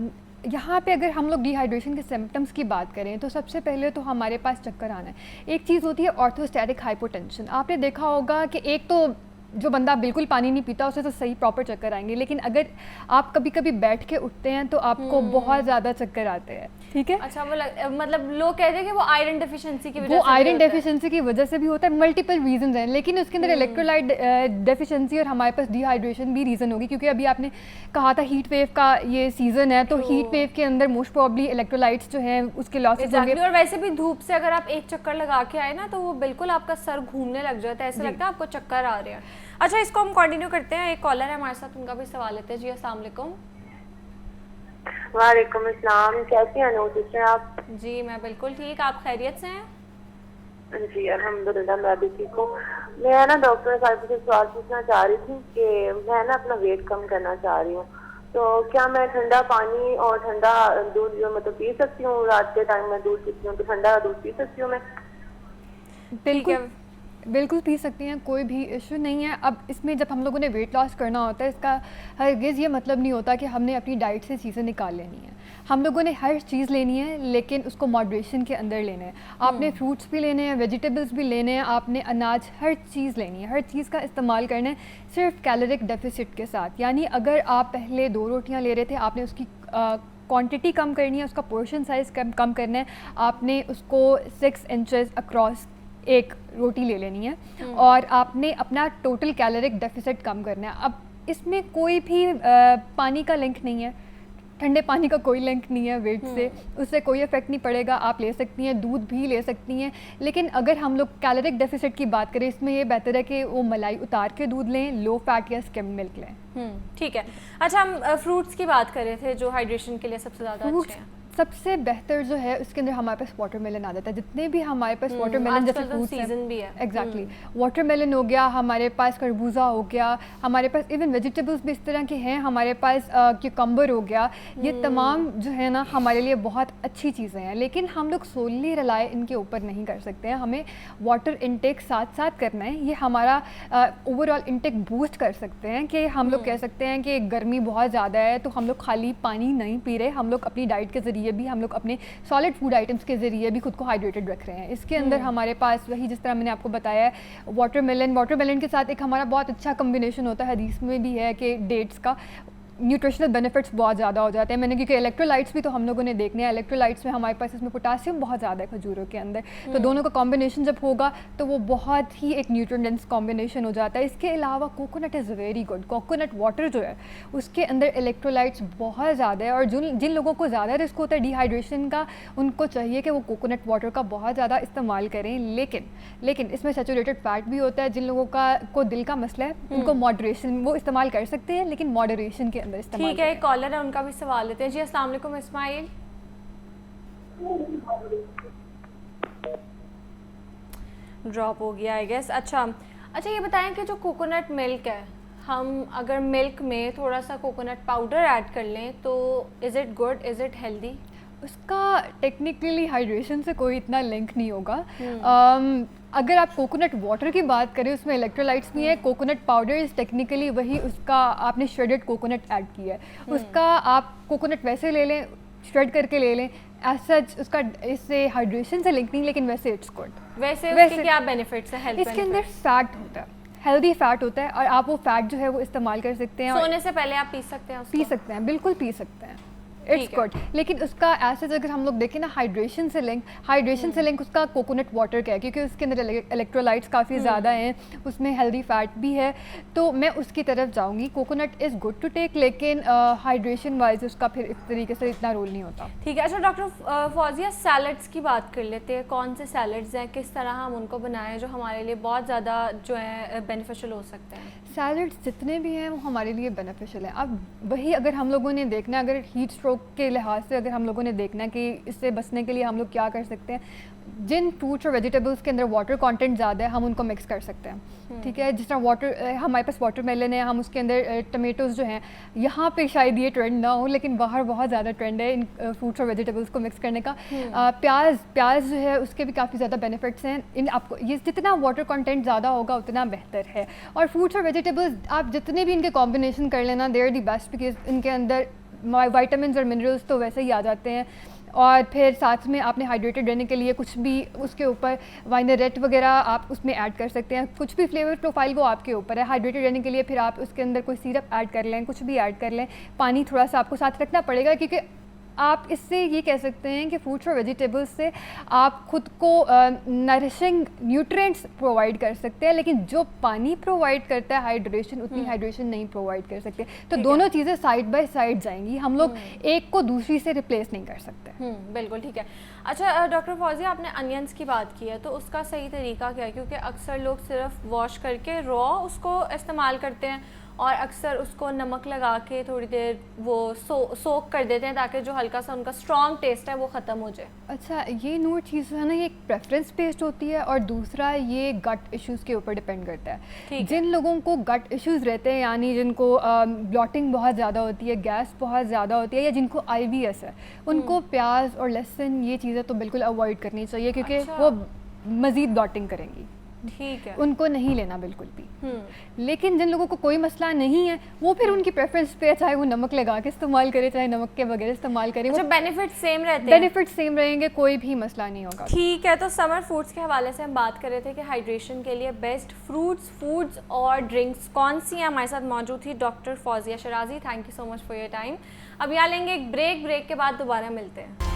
यहाँ पे अगर हम लोग डिहाइड्रेशन के सिम्टम्स की बात करें तो सबसे पहले तो हमारे पास चक्कर आना है। एक चीज़ होती है ऑर्थोस्टैटिक हाइपोटेंशन। आपने देखा होगा कि एक तो जो बंदा बिल्कुल पानी नहीं पीता उसे तो सही प्रॉपर चक्कर आएंगे, लेकिन अगर आप कभी कभी बैठ के उठते हैं तो आपको बहुत ज़्यादा चक्कर आते हैं। ठीक है। अच्छा, मतलब लोग कहते हैं कि वो आयरन डेफिशिएंसी की वजह से, वो आयरन डेफिशिएंसी की वजह से भी होता है। मल्टीपल रीजंस हैं, लेकिन उसके अंदर इलेक्ट्रोलाइट डेफिशिएंसी और हमारे पास डिहाइड्रेशन भी रीज़न होगी, क्योंकि अभी आपने कहा था हीट वेव का ये सीज़न है, तो हीट वेव के अंदर मोस्ट प्रॉब्ली इलेक्ट्रोलाइट्स जो हैं उसके लॉसेस होंगे। और वैसे भी धूप से अगर आप एक चक्कर लगा के आए ना तो वो बिल्कुल आपका सर घूमने लग जाता है, ऐसा लगता है आपको चक्कर आ रहे हैं। अच्छा, इसको हम कंटिन्यू करते हैं। एक कॉलर है हमारे साथ, उनका भी सवाल लेते हैं। जी अस्सलाम वालेकुम। वालेकुम अस्सलाम। कैसी हैं नूर सिस्टर आप? जी मैं बिल्कुल ठीक, आप खैरियत से हैं? जी अल्हम्दुलिल्लाह, मैं भी ठीक हूँ। मैं ना डॉक्टर साहब से सवाल पूछना चाह रही थी कि मैं ना अपना वेट कम करना चाह रही हूँ, तो क्या मैं ठंडा पानी और ठंडा दूध जो मतलब पी सकती हूँ? रात के टाइम में दूध पीती हूँ, तो ठंडा दूध पी सकती हूँ मैं? बिल्कुल पी सकती हैं, कोई भी इशू नहीं है। अब इसमें जब हम लोगों ने वेट लॉस करना होता है, इसका हरगिज़ ये मतलब नहीं होता कि हमने अपनी डाइट से चीज़ें निकाल लेनी है। हम लोगों ने हर चीज़ लेनी है, लेकिन उसको मॉडरेशन के अंदर लेना है। आपने फ्रूट्स भी लेने हैं, वेजिटेबल्स भी लेने हैं, आपने अनाज, हर चीज़ लेनी है, हर चीज़ का इस्तेमाल करना है, सिर्फ कैलोरिक डेफिसिट के साथ। यानी अगर आप पहले 2 रोटियाँ ले रहे थे, आपने उसकी क्वांटिटी कम करनी है, उसका पोर्शन साइज़ कम करना है। आपने उसको 6 इंचेस अक्रॉस एक रोटी ले लेनी है, और आपने अपना टोटल कैलोरिक डेफिसिट कम करना है। अब इसमें कोई भी पानी का लिंक नहीं है, ठंडे पानी का कोई लिंक नहीं है वेट से, उससे कोई इफेक्ट नहीं पड़ेगा। आप ले सकती हैं, दूध भी ले सकती हैं, लेकिन अगर हम लोग कैलोरिक डेफिसिट की बात करें, इसमें ये बेहतर है कि वो मलाई उतार के दूध लें, लो फैट या स्किम्ड मिल्क लें। ठीक है। अच्छा, हम फ्रूट्स की बात कर रहे थे जो हाइड्रेशन के लिए सबसे ज़्यादा अच्छे हैं। सबसे बेहतर जो है उसके अंदर हमारे पास वाटरमेलन आ जाता है। जितने भी हमारे पास वाटरमेलन जैसे फ्रूट्स सीजन भी है, एग्जैक्टली वाटरमेलन हो गया, हमारे पास खरबूजा हो गया, हमारे पास इवन वेजिटेबल्स भी इस तरह के हैं, हमारे पास क्यूकम्बर हो गया। ये तमाम जो है ना हमारे लिए बहुत अच्छी चीज़ें हैं, लेकिन हम लोग सोली रिलाय इनके ऊपर नहीं कर सकते हैं। हमें वाटर इनटेक साथ साथ करना है। ये हमारा ओवरऑल इनटेक बूस्ट कर सकते हैं कि हम लोग कह सकते हैं कि गर्मी बहुत ज़्यादा है तो हम लोग खाली पानी नहीं पी रहे, हम लोग अपनी डाइट के ज़रिए ज़रिए भी हम लोग अपने सॉलिड फूड आइटम्स के ज़रिए भी खुद को हाइड्रेटेड रख रहे हैं। इसके अंदर हमारे पास वही जिस तरह मैंने आपको बताया है वाटरमेलन के साथ एक हमारा बहुत अच्छा कम्बिनेशन होता है, हदीस में भी है कि डेट्स का न्यूट्रिशनल बेनिफिट्स बहुत ज़्यादा हो जाते हैं। मैंने क्योंकि इलेक्ट्रोलाइट्स भी तो हम लोगों ने देखने हैं, इलेक्ट्रोलाइट्स में हमारे पास इसमें पोटासियम बहुत ज़्यादा है खजूरों के अंदर, तो दोनों का कॉम्बिनेशन जब होगा तो वो बहुत ही एक न्यूट्रिएंट डेंस कॉम्बिनेशन हो जाता है। इसके अलावा coconut is very good, coconut water जो है उसके अंदर इलेक्ट्रोलाइट्स बहुत ज़्यादा है, और जिन लोगों को ज़्यादा रिस्क होता है डिहाइड्रेशन का, उनको चाहिए कि वो कोकोनट वाटर का बहुत ज़्यादा इस्तेमाल करें। लेकिन इसमें सैचुरेटेड फैट भी होता है। जिन लोगों को दिल का मसला है उनको मॉडरेशन, वो इस्तेमाल कर सकते हैं लेकिन मॉडरेशन के अंदर इस्तेमाल। ठीक है, एक कॉलर है, उनका भी सवाल लेते हैं। जी अस्सलाम वालेकुम इस्माइल। ड्रॉप हो गया आई गेस। अच्छा, ये बताएं कि जो कोकोनट मिल्क है, हम अगर मिल्क में थोड़ा सा कोकोनट पाउडर ऐड कर लें तो is it good, is it healthy? उसका टेक्निकली हाइड्रेशन से कोई इतना लिंक नहीं होगा। अगर आप कोकोनट वाटर की बात करें उसमें इलेक्ट्रोलाइट्स नहीं है, कोकोनट पाउडर इज़ टेक्निकली वही, उसका आपने श्रेडेड कोकोनट ऐड किया है, उसका आप कोकोनट वैसे ले लें, श्रेड करके ले लें, एज सच उसका इससे हाइड्रेशन से लिंक नहीं, लेकिन वैसे इट्स गुड। वैसे उसके क्या बेनिफिट्स हैं? हेल्थ इसके अंदर फैट होता है, हेल्दी फैट होता है, और आप वो फैट जो है वो इस्तेमाल कर सकते हैं। सोने से पहले आप पी सकते हैं उसको? पी सकते हैं, बिल्कुल पी सकते हैं, इट्स गुड। लेकिन उसका एसेज अगर हम लोग देखें ना, हाइड्रेशन से लिंक उसका कोकोनट वाटर का है, क्योंकि उसके अंदर इलेक्ट्रोलाइट्स काफ़ी ज़्यादा हैं, उसमें हेल्दी फैट भी है, तो मैं उसकी तरफ जाऊंगी। Coconut is good to take, लेकिन हाइड्रेशन वाइज उसका फिर इस तरीके से इतना रोल नहीं होता। ठीक है। अच्छा डॉक्टर फौजिया, सैलड्स की बात कर लेते हैं। कौन से सैलड्स हैं, किस तरह हम उनको बनाएं जो हमारे लिए बहुत ज़्यादा जो है बेनिफिशियल हो सकते हैं? सैलड्स जितने भी हैं वो हमारे लिए बेनिफिशियल हैं। अब वही अगर हम लोगों ने देखना, अगर हीट स्ट्रोक के लिहाज से अगर हम लोगों ने देखना कि इससे बचने के लिए हम लोग क्या कर सकते हैं, जिन फ्रूट्स और वेजिटेबल्स के अंदर वाटर कंटेंट ज़्यादा है हम उनको मिक्स कर सकते हैं। ठीक है, जिस तरह वाटर हमारे पास वाटरमेलन है, हम उसके अंदर टमेटोज़ जो हैं, यहाँ पे शायद ये ट्रेंड ना हो लेकिन बाहर बहुत ज़्यादा ट्रेंड है इन फ्रूट्स और वेजिटेबल्स को मिक्स करने का। प्याज जो है उसके भी काफ़ी ज़्यादा बेनिफिट्स हैं। इन आपको ये जितना वाटर कंटेंट ज़्यादा होगा उतना बेहतर है, और फ्रूट्स और वेजिटेबल्स आप जितने भी इनके कॉम्बिनेशन कर लेना, they are the best, because इनके अंदर वाइटामिन और मिनरल्स तो वैसे ही आ जाते हैं, और फिर साथ में आपने हाइड्रेटेड रहने के लिए कुछ भी उसके ऊपर वाइनरेट वगैरह आप उसमें ऐड कर सकते हैं, कुछ भी फ्लेवर प्रोफाइल वो आपके ऊपर है। हाइड्रेटेड रहने के लिए फिर आप उसके अंदर कोई सिरप ऐड कर लें, कुछ भी ऐड कर लें, पानी थोड़ा सा आपको साथ रखना पड़ेगा, क्योंकि आप इससे ये कह सकते हैं कि फ्रूट्स और वेजिटेबल्स से आप खुद को नरिशिंग न्यूट्रिएंट्स प्रोवाइड कर सकते हैं, लेकिन जो पानी प्रोवाइड करता है हाइड्रेशन, उतनी हाइड्रेशन नहीं प्रोवाइड कर सकते। तो दोनों चीज़ें साइड बाय साइड जाएंगी, हम लोग एक को दूसरी से रिप्लेस नहीं कर सकते। बिल्कुल ठीक है। अच्छा डॉक्टर फौजिया, आपने अनियंस की बात की है, तो उसका सही तरीका क्या है? क्योंकि अक्सर लोग सिर्फ वॉश करके रॉ उसको इस्तेमाल करते हैं, और अक्सर उसको नमक लगा के थोड़ी देर वो सोक कर देते हैं ताकि जो हल्का सा उनका स्ट्रॉन्ग टेस्ट है वो ख़त्म हो जाए। अच्छा, ये नोट चीज़ है ना, ये एक प्रेफरेंस बेस्ड होती है, और दूसरा ये गट इश्यूज़ के ऊपर डिपेंड करता है। जिन लोगों को गट इश्यूज़ रहते हैं, यानी जिनको ब्लॉटिंग बहुत ज़्यादा होती है, गैस बहुत ज़्यादा होती है, या जिनको IBS है, उनको प्याज और लहसुन ये चीज़ें तो बिल्कुल अवॉइड करनी चाहिए, क्योंकि वो मज़ीद ब्लॉटिंग करेंगी। ठीक है, उनको नहीं लेना बिल्कुल भी। लेकिन जिन लोगों को कोई मसला नहीं है, वो फिर उनकी प्रेफरेंस पे, चाहे वो नमक लगा के इस्तेमाल करे, चाहे नमक के बगैर इस्तेमाल करें, अच्छा बेनिफिट सेम रहते हैं? बेनिफिट सेम रहेंगे, कोई भी मसला नहीं होगा। ठीक है, तो समर फूड्स के हवाले से हम बात कर रहे थे कि हाइड्रेशन के लिए बेस्ट फ्रूट्स, फूड्स और ड्रिंक्स कौन सी हैं। हमारे साथ मौजूद थी doctor Fauzia शराजी। Thank you so much for your time. अब यहाँ लेंगे एक ब्रेक के बाद दोबारा मिलते हैं।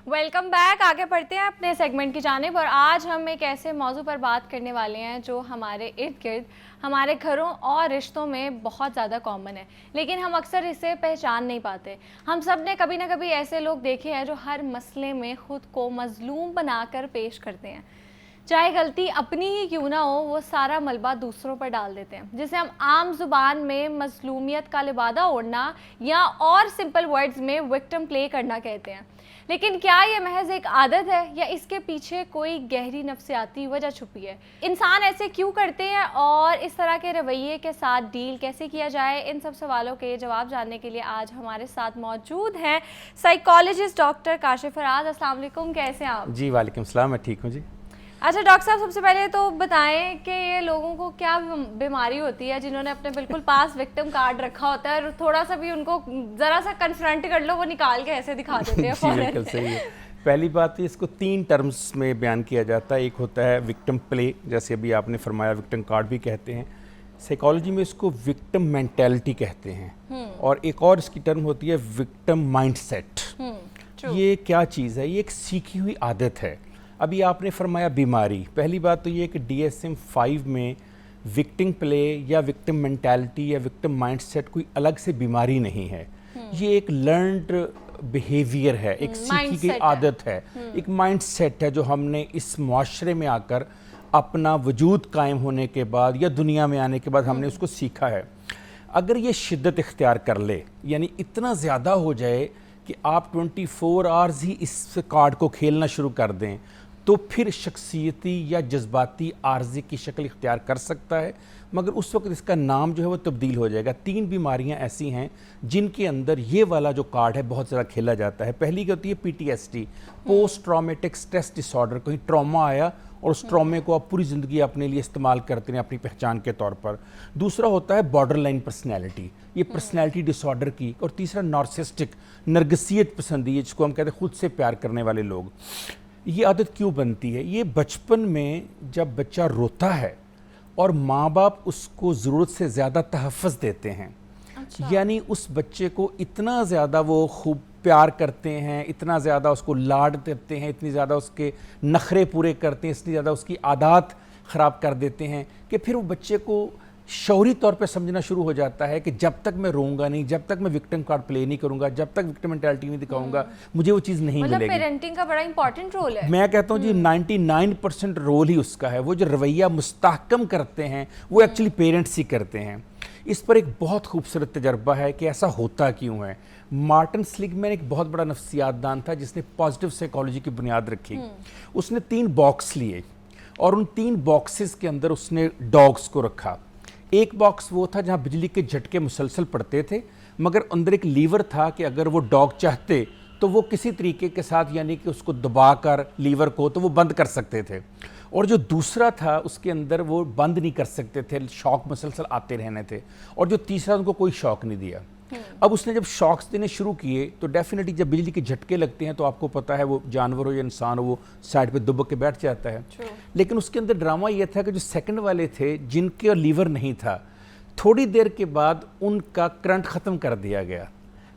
Welcome back. आगे बढ़ते हैं अपने सेगमेंट की जानिब, और आज हम एक ऐसे मौजू पर बात करने वाले हैं जो हमारे इर्द गिर्द, हमारे घरों और रिश्तों में बहुत ज़्यादा कॉमन है, लेकिन हम अक्सर इसे पहचान नहीं पाते। हम सब ने कभी ना कभी ऐसे लोग देखे हैं जो हर मसले में ख़ुद को मज़लूम बनाकर पेश करते हैं, चाहे गलती अपनी ही क्यों ना हो, वो सारा मलबा दूसरों पर डाल देते हैं, जिसे हम आम जुबान में मजलूमियत का लिबादा ओढ़ना या और सिंपल वर्ड्स में विक्टिम प्ले करना कहते हैं। लेकिन क्या ये महज एक आदत है या इसके पीछे कोई गहरी नफ्सियाती वजह छुपी है? इंसान ऐसे क्यों करते हैं और इस तरह के रवैये के साथ डील कैसे किया जाए, इन सब सवालों के जवाब जानने के लिए आज हमारे साथ मौजूद हैं साइकोलॉजिस्ट डॉक्टर काशिफ फराज। अस्सलाम वालेकुम, कैसे हैं आप? जी वालेकुम सलाम, मैं ठीक हूँ जी। अच्छा डॉक्टर साहब, सबसे पहले तो बताएं कि ये लोगों को क्या बीमारी होती है जिन्होंने अपने बिल्कुल पास विक्टिम कार्ड रखा होता है और थोड़ा सा भी उनको ज़रा सा कन्फ्रंट कर लो, वो निकाल के ऐसे दिखा देते हैं जी बिल्कुल सही है। पहली बात तो इसको 3 टर्म्स में बयान किया जाता है। एक होता है विक्टिम प्ले, जैसे अभी आपने फरमाया, विक्टिम कार्ड भी कहते हैं। साइकोलॉजी में इसको विक्टिम मेंटालिटी कहते हैं। और एक और इसकी टर्म होती है विक्टिम माइंडसेट। ये क्या चीज़ है? ये एक सीखी हुई आदत है। अभी आपने फरमाया बीमारी, पहली बात तो ये कि DSM-5 में विक्टिम प्ले या विक्टिम मेंटालिटी या विक्टिम माइंडसेट कोई अलग से बीमारी नहीं है। ये एक लर्नड बिहेवियर है, एक सीखी गई आदत है, एक माइंडसेट है जो हमने इस मुआशरे में आकर अपना वजूद कायम होने के बाद या दुनिया में आने के बाद हमने उसको सीखा है। अगर ये शिद्दत इख्तियार कर ले, यानी इतना ज़्यादा हो जाए कि आप 24 आवर्स ही इस कार्ड को खेलना शुरू कर दें, तो फिर शख्सियती या जज्बाती आर्जी की शक्ल इख्तियार कर सकता है, मगर उस वक्त इसका नाम जो है वो तब्दील हो जाएगा। 3 बीमारियां ऐसी हैं जिनके अंदर ये वाला जो कार्ड है बहुत ज़्यादा खेला जाता है। पहली क्या होती है? PTSD, post traumatic stress disorder. कहीं ट्रॉमा आया और उस ट्रॉमे को आप पूरी ज़िंदगी अपने लिए इस्तेमाल करते हैं अपनी पहचान के तौर पर। दूसरा होता है बॉर्डरलाइन पर्सनैलिटी, ये पर्सनैलिटी डिसऑर्डर की। और तीसरा नार्सिस्टिक, नरगिसियत पसंदी है, जिसको हम कहते हैं खुद से प्यार करने वाले लोग। ये आदत क्यों बनती है? ये बचपन में जब बच्चा रोता है और माँ बाप उसको ज़रूरत से ज़्यादा तहफ़्फ़ुज़ देते हैं, यानी उस बच्चे को इतना ज़्यादा वो खूब प्यार करते हैं, इतना ज़्यादा उसको लाड देते हैं, इतनी ज़्यादा उसके नखरे पूरे करते हैं, इतनी ज़्यादा उसकी आदत ख़राब कर देते हैं कि फिर वो बच्चे को शौरी तौर पे समझना शुरू हो जाता है कि जब तक मैं रोऊंगा नहीं, जब तक मैं विक्टिम कार्ड प्ले नहीं करूंगा, जब तक विक्टिम मेंटालिटी नहीं दिखाऊंगा, मुझे वो चीज़ नहीं मिलेगी। पेरेंटिंग का बड़ा इंपॉर्टेंट रोल है। मैं कहता हूँ जी 99% रोल ही उसका है। वो जो रवैया मुस्तहकम करते हैं वो एक्चुअली पेरेंट्स ही करते हैं। इस पर एक बहुत खूबसूरत तजर्बा है कि ऐसा होता क्यों है। मार्टिन सेलिगमैन एक बहुत बड़ा नफ्सियातदान था जिसने पॉजिटिव साइकोलॉजी की बुनियाद रखी। उसने 3 बॉक्स लिए और उन 3 बॉक्सेस के अंदर उसने डॉग्स को रखा। एक बॉक्स वो था जहाँ बिजली के झटके मुसलसल पड़ते थे, मगर अंदर एक लीवर था कि अगर वो डॉग चाहते तो वो किसी तरीके के साथ, यानी कि उसको दबाकर लीवर को, तो वो बंद कर सकते थे। और जो दूसरा था उसके अंदर वो बंद नहीं कर सकते थे, शॉक मुसलसल आते रहने थे। और जो तीसरा, उनको कोई शॉक नहीं दिया। अब उसने जब शॉक्स देने शुरू किए तो डेफिनेटली जब बिजली के झटके लगते हैं तो आपको पता है वो जानवर हो या इंसान हो, वो साइड पे दुबक के बैठ जाता है। लेकिन उसके अंदर ड्रामा ये था कि जो सेकंड वाले थे जिनके लीवर नहीं था, थोड़ी देर के बाद उनका करंट ख़त्म कर दिया गया।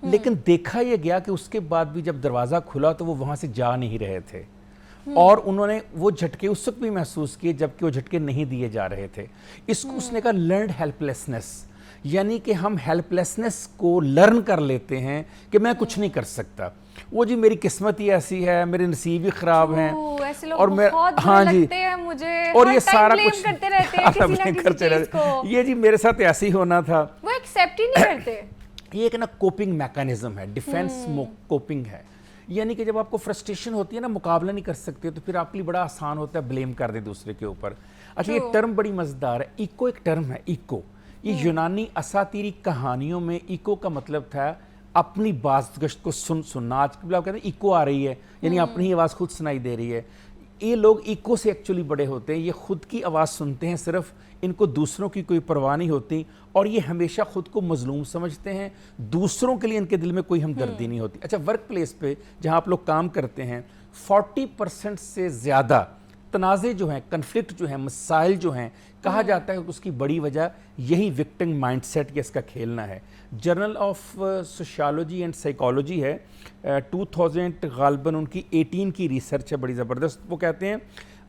लेकिन देखा यह गया कि उसके बाद भी जब दरवाज़ा खुला तो वो वहाँ से जा नहीं रहे थे और उन्होंने वो झटके उस वक्त भी महसूस किए जबकि वो झटके नहीं दिए जा रहे थे। इसको उसने कहा लर्नड हेल्पलेसनेस, यानी कि हम हेल्पलेसनेस को लर्न कर लेते हैं कि मैं कुछ नहीं कर सकता। वो जी मेरी किस्मत ही ऐसी है, मेरे नसीब ही खराब हैं, और मैं हाँ जी मुझे और ये सारा कुछ करते रहते हैं, ये जी मेरे साथ ऐसे ही होना था। वो एक्सेप्ट ही नहीं करते। ये एक ना कोपिंग मैकेनिज्म है, डिफेंस कोपिंग है। यानी कि जब आपको फ्रस्ट्रेशन होती है ना, मुकाबला नहीं कर सकते, तो फिर आपके लिए बड़ा आसान होता है ब्लेम कर दे दूसरे के ऊपर। अच्छा, ये टर्म बड़ी मज़ेदार है, इको एक टर्म है। इको ये यूनानी असातीरी कहानियों में इको का मतलब था अपनी बाज़गश्त को सुनना। आज के कहते हैं इको आ रही है, यानी अपनी ही आवाज़ खुद सुनाई दे रही है। ये लोग इको से एक्चुअली बड़े होते हैं, ये खुद की आवाज़ सुनते हैं सिर्फ, इनको दूसरों की कोई परवाह नहीं होती, और ये हमेशा खुद को मजलूम समझते हैं, दूसरों के लिए इनके दिल में कोई हमदर्दी नहीं होती। अच्छा, वर्क प्लेस पे जहाँ आप लोग काम करते हैं, 40% से ज़्यादा तनाज़े जो हैं, कन्फ्लिक्ट जो हैं, मसाइल जो हैं, कहा जाता है कि उसकी बड़ी वजह यही विक्टिम माइंडसेट या इसका खेलना है। Journal of sociology and psychology है, 2000 गालबन उनकी 18 की रिसर्च है, बड़ी ज़बरदस्त। वो कहते हैं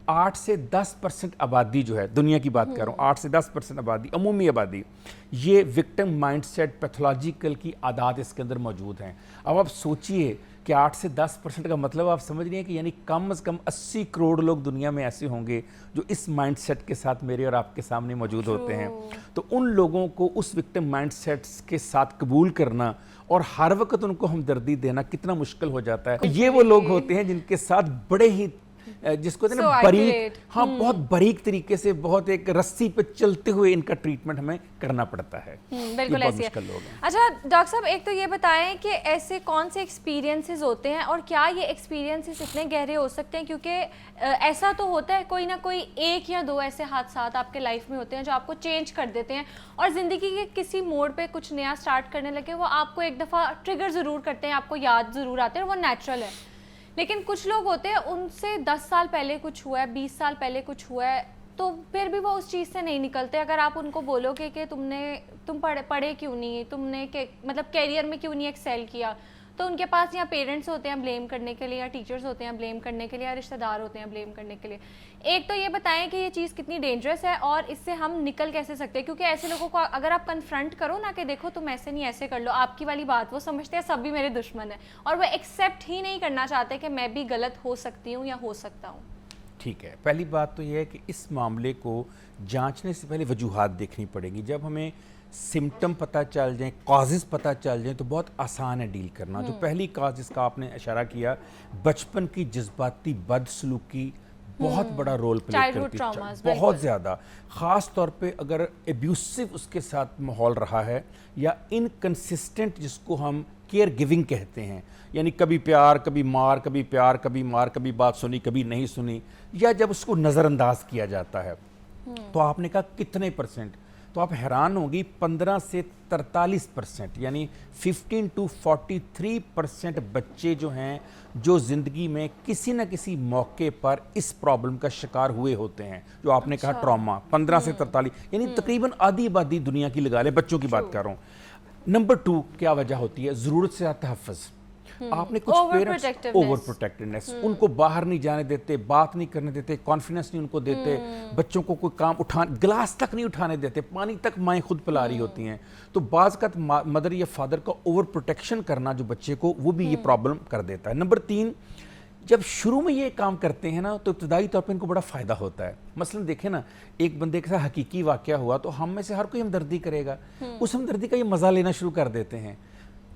8 से 10% आबादी जो है, दुनिया की बात कर रहा हूँ, 8 से 10% आबादी, अमूमी आबादी, ये विक्टिम माइंडसेट पैथोलॉजिकल की आदात इसके अंदर मौजूद हैं। अब आप सोचिए कि 8 से 10% का मतलब आप समझ रहे हैं कि यानी कम से कम 80 करोड़ लोग दुनिया में ऐसे होंगे जो इस माइंडसेट के साथ मेरे और आपके सामने मौजूद होते हैं। तो उन लोगों को उस विक्टिम माइंडसेट्स के साथ कबूल करना और हर वक्त उनको हमदर्दी देना कितना मुश्किल हो जाता है। ये वो लोग होते हैं जिनके साथ बड़े ही जिसको कहते हैं ना बारीक, हाँ बहुत बारीक तरीके से, बहुत एक रस्सी पे चलते हुए इनका ट्रीटमेंट हमें करना पड़ता है। बिल्कुल ऐसे है। अच्छा डॉक्टर साहब, एक तो ये बताएं कि ऐसे कौन से एक्सपीरियंसेस होते हैं और क्या ये एक्सपीरियंसेस इतने गहरे हो सकते हैं, क्योंकि ऐसा तो होता है कोई ना कोई एक या दो ऐसे हादसा आपके लाइफ में होते हैं जो आपको चेंज कर देते हैं और ज़िंदगी के किसी मोड़ पे कुछ नया स्टार्ट करने लगे, वो आपको एक दफ़ा ट्रिगर ज़रूर करते हैं, आपको याद ज़रूर आते हैं और वो नेचुरल है। लेकिन कुछ लोग होते हैं उनसे 10 साल पहले कुछ हुआ है, 20 साल पहले कुछ हुआ है, तो फिर भी वो उस चीज़ से नहीं निकलते। अगर आप उनको बोलोगे कि तुम पढ़े क्यों नहीं, तुमने मतलब कैरियर में क्यों नहीं एक्सेल किया, तो उनके पास या पेरेंट्स होते हैं ब्लेम करने के लिए, या टीचर्स होते हैं ब्लेम करने के लिए, या रिश्तेदार होते हैं ब्लेम करने के लिए। एक तो ये बताएं कि ये चीज़ कितनी डेंजरस है और इससे हम निकल कैसे सकते हैं, क्योंकि ऐसे लोगों को अगर आप कन्फ्रंट करो ना कि देखो तुम ऐसे नहीं ऐसे कर लो, आपकी वाली बात, वो समझते हैं सब भी मेरे दुश्मन है और वो एक्सेप्ट ही नहीं करना चाहते कि मैं भी गलत हो सकती हूँ या हो सकता हूँ। ठीक है, पहली बात तो ये है कि इस मामले को जांचने से पहले वजूहात देखनी पड़ेगी। जब हमें सिम्टम पता चल जाए, कॉजेज़ पता चल जाए, तो बहुत आसान है डील करना। जो पहली कॉज जिसका आपने इशारा किया, बचपन की जज्बाती बदसलूकी बहुत बड़ा रोल प्ले करती है, बहुत ज़्यादा। ख़ास तौर पे अगर एब्यूसिव उसके साथ माहौल रहा है या इनकंसिस्टेंट, जिसको हम केयर गिविंग कहते हैं, यानी कभी प्यार कभी मार, कभी प्यार कभी मार, कभी बात सुनी कभी नहीं सुनी, या जब उसको नज़रअंदाज किया जाता है। तो आपने कहा कितने परसेंट, तो आप हैरान होंगी 15 से 43%, यानी 15 to 43% बच्चे जो हैं जो ज़िंदगी में किसी न किसी मौके पर इस प्रॉब्लम का शिकार हुए होते हैं। जो आपने कहा ट्रॉमा, 15 से 43, यानी तकरीबन आधी आबादी दुनिया की लगा लें, बच्चों की बात कर रहा हूँ। नंबर 2 क्या वजह होती है, ज़रूरत से ज़्यादा तहफ़्फ़ुज़। आपने कुछ पेरेंट्स ओवर प्रोटेक्टिवनेस, उनको बाहर नहीं जाने देते, बात नहीं करने देते, कॉन्फिडेंस नहीं उनको देते, बच्चों को कोई काम गिलास तक नहीं उठाने देते, पानी तक माएँ खुद पिला रही होती हैं। तो बाज़ का मदर या फादर का ओवर प्रोटेक्शन करना जो बच्चे को, वो भी ये प्रॉब्लम कर देता है। नंबर 3, जब शुरू में ये काम करते हैं ना, तो इब्तदाई तौर पे इनको बड़ा फ़ायदा होता है। मसलन देखें ना, एक बंदे के साथ हकीकी वाक़या हुआ तो हम में से हर कोई हमदर्दी करेगा, उस हमदर्दी का ये मज़ा लेना शुरू कर देते हैं।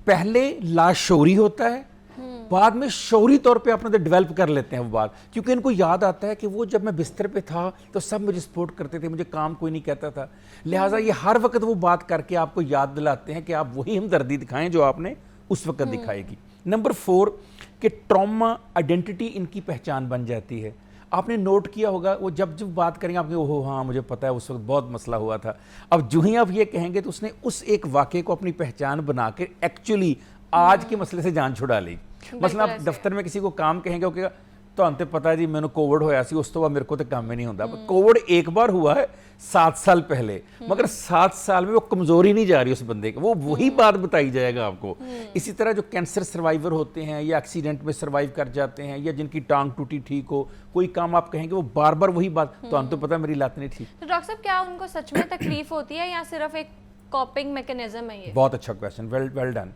पहले लाशौरी होता है, बाद में शौरी तौर पे अपने डेवलप कर लेते हैं वो बात, क्योंकि इनको याद आता है कि वो जब मैं बिस्तर पे था तो सब मुझे सपोर्ट करते थे, मुझे काम कोई नहीं कहता था। लिहाजा ये हर वक्त वो बात करके आपको याद दिलाते हैं कि आप वही हमदर्दी दिखाएं जो आपने उस वक्त दिखाएगी। नंबर 4 कि ट्रॉमा आइडेंटिटी इनकी पहचान बन जाती है। आपने नोट किया होगा, वो जब बात करेंगे आपके, ओहो हाँ मुझे पता है उस वक्त बहुत मसला हुआ था। अब जो ही आप ये कहेंगे तो उसने उस एक वाक़े को अपनी पहचान बना के एक्चुअली आज के मसले से जान छुड़ा ली। मसला आप दफ्तर में किसी को काम कहेंगे, वो कहेगा तो अंत पता है जी मैंने कोविड होया सी, उस तो बाद मेरे को तो काम ही नहीं होता। कोविड एक बार हुआ है 7 साल पहले, मगर 7 साल में वो कमजोरी नहीं जा रही उस बंदे की, वो वही बात बताई जाएगा आपको। इसी तरह जो कैंसर सर्वाइवर होते हैं या एक्सीडेंट में सर्वाइव कर जाते हैं या जिनकी टांग टूटी ठीक हो, कोई काम आप कहेंगे वो बार बार वही बात, तो अंत पता है मेरी लात नहीं ठीक। तो डॉक्टर साहब क्या उनको सच में तकलीफ होती है या सिर्फ एक कॉपिंग मैकेनिज्म है ये? बहुत अच्छा क्वेश्चन, वेल डन।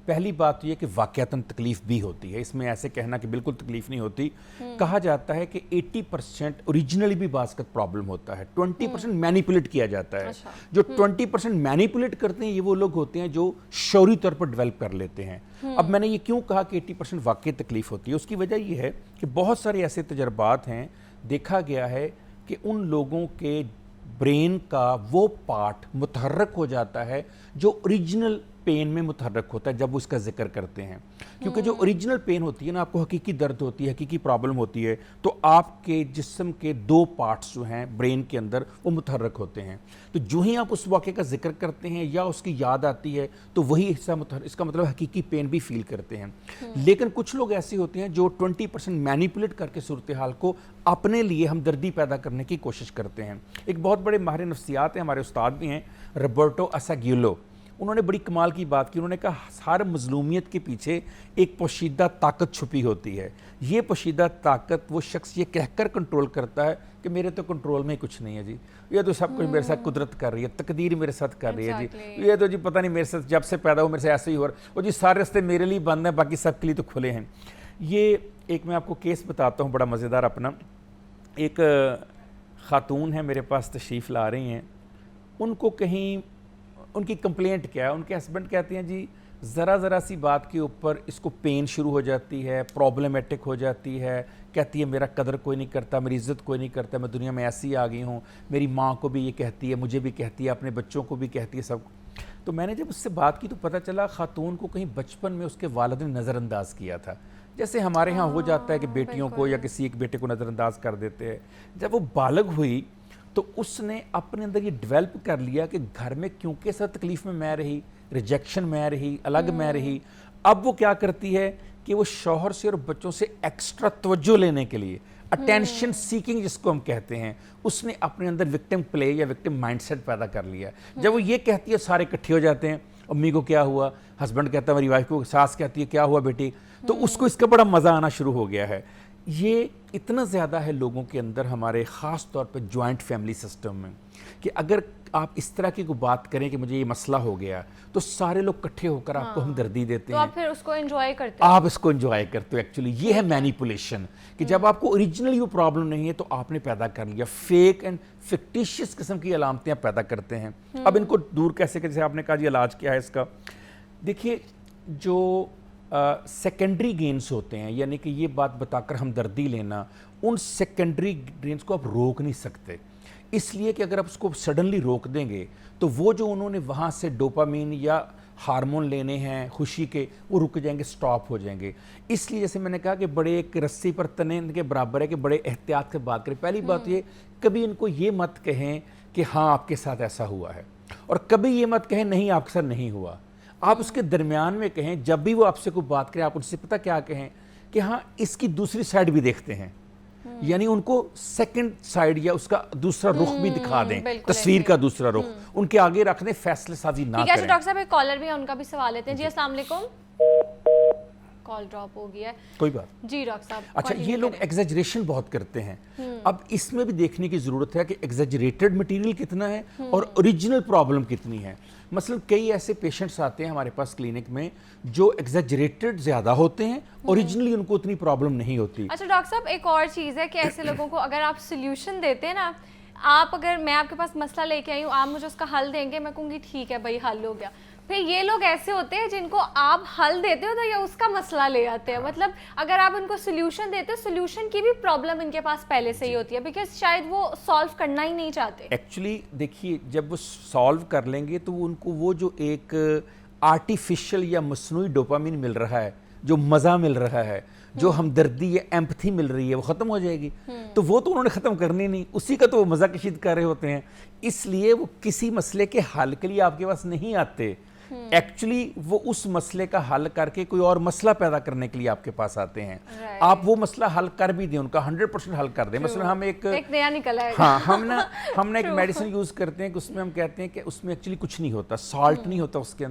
पहली बात तो ये कि वाकयातन तकलीफ भी होती है, इसमें ऐसे कहना कि बिल्कुल तकलीफ नहीं होती। कहा जाता है कि 80% ओरिजिनली भी बास्कत प्रॉब्लम होता है, 20% मैनिपुलेट किया जाता है। अच्छा। जो 20% मैनिपुलेट करते हैं ये वो लोग होते हैं जो शौरी तौर पर डेवलप कर लेते हैं। अब मैंने ये क्यों कहा कि 80% वाकई तकलीफ होती है, उसकी वजह ये है कि बहुत सारे ऐसे तजर्बात हैं, देखा गया है कि उन लोगों के ब्रेन का वो पार्ट मुतहर्रक हो जाता है जो ओरिजिनल पेन में मुतहर्रक होता है जब वो इसका जिक्र करते हैं। क्योंकि जो ओरिजिनल पेन होती है ना, आपको हकीकी दर्द होती है, हकीकी प्रॉब्लम होती है, तो आपके जिस्म के 2 पार्ट्स जो हैं ब्रेन के अंदर वो मुतहर्रक होते हैं। तो जो ही आप उस वाक़े का जिक्र करते हैं या उसकी याद आती है तो वही हिस्सा इसका मतलब हकीकी पेन भी फील करते हैं। लेकिन कुछ लोग ऐसे होते हैं जो 20% मैनिपुलेट करके सूरत हाल को अपने लिए हमदर्दी पैदा करने की कोशिश करते हैं। एक बहुत बड़े माहिर नफ्सियात हैं, हमारे उस्ताद भी हैं, रॉबर्टो असाग्युलो, उन्होंने बड़ी कमाल की बात की। उन्होंने कहा हर मजलूमियत के पीछे एक पोशीदा ताकत छुपी होती है। ये पोशीदा ताकत वो शख्स ये कहकर कंट्रोल करता है कि मेरे तो कंट्रोल में कुछ नहीं है जी, ये तो सब कुछ मेरे साथ कुदरत कर रही है, तकदीर मेरे साथ कर रही है जी, ये तो जी पता नहीं मेरे साथ जब से पैदा हो मेरे से ऐसे ही हो रहा है, और जी सारे रास्ते मेरे लिए बंद हैं, बाकी सब के लिए तो खुले हैं। ये एक मैं आपको केस बताता हूँ बड़ा मज़ेदार अपना। एक ख़ातून है मेरे पास तशरीफ़ ला रही हैं, उनको कहीं उनकी कंप्लेंट क्या है, उनके हस्बैंड कहते हैं जी ज़रा सी बात के ऊपर इसको पेन शुरू हो जाती है, प्रॉब्लमेटिक हो जाती है, कहती है मेरा कदर कोई नहीं करता, मेरी इज़्ज़त कोई नहीं करता, मैं दुनिया में ऐसी आ गई हूँ, मेरी माँ को भी ये कहती है, मुझे भी कहती है, अपने बच्चों को भी कहती है, सब। तो मैंने जब उससे बात की तो पता चला ख़ातून को कहीं बचपन में उसके वालिद ने नज़रअंदाज किया था, जैसे हमारे यहाँ हो जाता है कि बेटियों को या किसी एक बेटे को नज़रअंदाज कर देते हैं। जब वो बालग हुई तो उसने अपने अंदर ये डेवलप कर लिया कि घर में क्योंकि सब तकलीफ़ में मैं रही, रिजेक्शन में रही, अलग में रही, अब वो क्या करती है कि वो शौहर से और बच्चों से एक्स्ट्रा तवज्जो लेने के लिए, अटेंशन सीकिंग जिसको हम कहते हैं, उसने अपने अंदर विक्टिम प्ले या विक्टिम माइंडसेट पैदा कर लिया। जब वो ये कहती है सारे इकट्ठे हो जाते हैं, अम्मी को क्या हुआ, हस्बैंड कहता है मेरी वाइफ को, सास कहती है क्या हुआ बेटी, तो उसको इसका बड़ा मज़ा आना शुरू हो गया है। ये इतना ज़्यादा है लोगों के अंदर, हमारे ख़ास तौर पे जॉइंट फैमिली सिस्टम में, कि अगर आप इस तरह की कोई बात करें कि मुझे ये मसला हो गया, तो सारे लोग इकट्ठे होकर आपको हमदर्दी देते तो हैं, आप फिर उसको एंजॉय करते हो। आप इसको एंजॉय करते हो। एक्चुअली ये है मैनिपुलेशन, कि जब आपको ओरिजिनली वो प्रॉब्लम नहीं है तो आपने पैदा कर लिया, फेक एंड फिक्टिशियस किस्म की अलामतें आप पैदा करते हैं। अब इनको दूर कैसे, जैसे आपने कहा जी इलाज क्या है इसका, देखिए जो सेकेंडरी गेन्स होते हैं, यानी कि ये बात बताकर हमदर्दी लेना, उन सेकेंडरी गेन्स को आप रोक नहीं सकते, इसलिए कि अगर आप उसको सडनली रोक देंगे तो वो जो उन्होंने वहाँ से डोपामीन या हार्मोन लेने हैं खुशी के, वो रुक जाएंगे, स्टॉप हो जाएंगे। इसलिए जैसे मैंने कहा कि बड़े एक रस्सी पर तने के बराबर है कि बड़े एहतियात से बात करें। पहली बात ये, कभी इनको ये मत कहें कि हाँ आपके साथ ऐसा हुआ है, और कभी ये मत कहें नहीं आपके साथ नहीं हुआ। आप उसके दरमियान में कहें, जब भी वो आपसे कोई बात करें आप उनसे पता क्या कहें कि हाँ इसकी दूसरी साइड भी देखते हैं, यानी उनको सेकंड साइड या उसका दूसरा रुख भी दिखा दें, तस्वीर का दूसरा रुख उनके आगे रख दें, फैसले साजी ना करें। डॉक्टर साहब एक कॉलर भी है, उनका भी सवाल लेते हैं जी। अस्सलाम वालेकुम, कॉल ड्रॉप हो गया है, कोई बात जी डॉक्टर साहब। अच्छा, ये लोग एग्जेजरेशन बहुत करते हैं। अब इसमें भी देखने की जरूरत है कि एग्जेजरेटेड मटेरियल कितना है और ओरिजिनल प्रॉब्लम कितनी है। मसलन कई ऐसे पेशेंट्स आते हैं हमारे पास क्लिनिक में जो एग्जेजरेटेड ज़्यादा होते हैं, ओरिजिनली उनको उतनी प्रॉब्लम नहीं होती। अच्छा डॉक्टर साहब, एक और चीज़ है कि ऐसे लोगों को अगर आप सोल्यूशन देते हैं ना, आप अगर मैं आपके पास मसला लेके आई हूँ, आप मुझे उसका हल देंगे, मैं कहूँगी ठीक है भाई हल हो गया। फिर ये लोग ऐसे होते हैं जिनको आप हल देते हो तो ये उसका मसला ले आते हैं। मतलब अगर आप उनको सोल्यूशन देते हो, सोल्यूशन की भी प्रॉब्लम इनके पास पहले से ही होती है, बिकॉज शायद वो सॉल्व करना ही नहीं चाहते। एक्चुअली देखिए, जब वो सॉल्व कर लेंगे तो उनको वो जो एक आर्टिफिशियल या मसनूई डोपामिन मिल रहा है, जो मज़ा मिल रहा है, जो हमदर्दी या एम्पथी मिल रही है, वो ख़त्म हो जाएगी। तो वो तो उन्होंने ख़त्म करनी नहीं, उसी का तो वो मज़ा कशीद कर रहे होते हैं। इसलिए वो किसी मसले के हल के लिए आपके पास नहीं आते, एक्चुअली वो उस मसले का हल करके कोई और मसला पैदा करने के लिए आपके पास आते हैं। आप वो मसला हल कर भी दें, उनका 100% हल कर दें। मसलन हम एक नया निकला है, हाँ, हमने एक मेडिसिन यूज़ करते हैं कि उसमें हम कहते हैं कि उसमें एक्चुअली कुछ नहीं होता, सॉल्ट नहीं होता उसके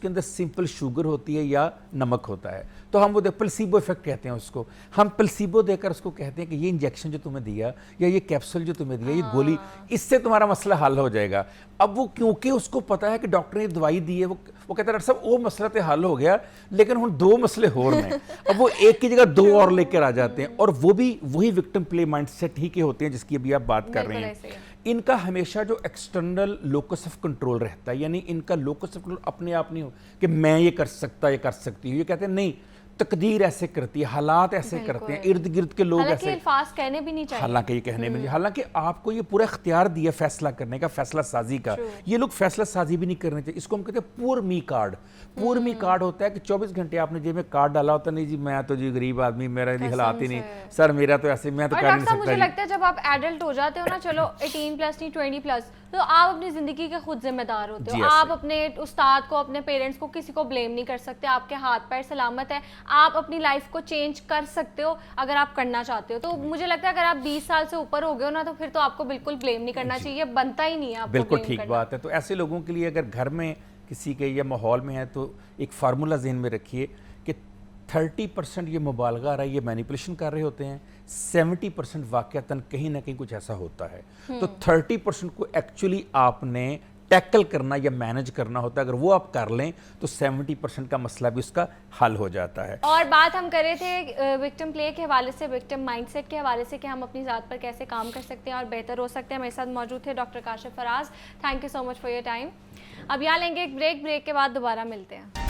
अंदर सिंपल शुगर होती है या नमक होता है। तो हम वो प्लेसिबो इफेक्ट कहते हैं उसको। हम प्लेसिबो देकर उसको कहते हैं कि ये इंजेक्शन जो तुम्हें दिया या ये कैप्सूल जो तुम्हें दिया, ये गोली, इससे तुम्हारा मसला हल हो जाएगा। अब वो क्योंकि उसको पता है कि डॉक्टर ने दवाई दी है, वो कहता है डॉक्टर साहब वो मसला तो हल हो गया, लेकिन हम 2 मसले और हैं। अब वो एक की जगह 2 और लेकर आ जाते हैं, और वो भी वही विक्टिम प्ले माइंडसेट ही के होते हैं जिसकी अभी आप बात कर रहे हैं। इनका हमेशा जो एक्सटर्नल लोकस ऑफ कंट्रोल रहता है, यानी इनका लोकस ऑफ कंट्रोल अपने आप नहीं हो कि मैं ये कर सकता, ये कर सकती हूँ। ये कहते हैं नहीं, तकदीर ऐसे करती है, हालात ऐसे करते हैं, इर्द गिर्द के लोग ऐसे, अल्फाज कहने भी नहीं चाहिए, हालांकि ये कहने में, हालांकि आपको ये पूरा इख्तियार दिया फैसला करने का, फैसला साजी का। ये लोग फैसला साजी भी नहीं करने चाहिए। इसको हम कहते हैं पुअर मी कार्ड। पुअर मी कार्ड होता है कि 24 घंटे आपने जेब में कार्ड डाला होता, नहीं जी मैं तो जी गरीब आदमी, मेरा जी हालात ही नहीं, सर मेरा तो ऐसे, मैं तो कर नहीं सकता। मुझे लगता है जब आप एडल्ट हो जाते हो ना, चलो 18+ नहीं 20+, तो आप अपनी जिंदगी के खुद जिम्मेदार होते हो। आप अपने उस्ताद को, अपने पेरेंट्स को, किसी को ब्लेम नहीं कर सकते। आपके हाथ पैर सलामत है, आप अपनी लाइफ को चेंज कर सकते हो अगर आप करना चाहते हो। तो मुझे लगता है अगर आप 20 साल से ऊपर हो गए हो ना, तो फिर तो आपको बिल्कुल ब्लेम नहीं करना चाहिए, बनता ही नहीं है आपको। बिल्कुल ठीक बात है। तो ऐसे लोगों के लिए अगर घर में किसी के या माहौल में है तो एक फार्मूला जहन में रखिए कि 30% ये मुबालगा आ रहा है, ये मैनिपुलेशन कर रहे होते हैं, 70% वाक़तन कहीं ना कहीं कुछ ऐसा होता है। तो 30% को एक्चुअली आपने टैकल करना या मैनेज करना होता है। अगर वो आप कर लें तो 70% का मसला भी उसका हल हो जाता है। और बात हम कर रहे थे विक्टिम प्ले के हवाले से, विक्टिम माइंडसेट के हवाले से कि हम अपनी ज़ात पर कैसे काम कर सकते हैं और बेहतर हो सकते हैं। मेरे साथ मौजूद थे doctor Kashif Faraz. Thank you so much for your time. अब यहाँ लेंगे एक ब्रेक के बाद दोबारा मिलते हैं।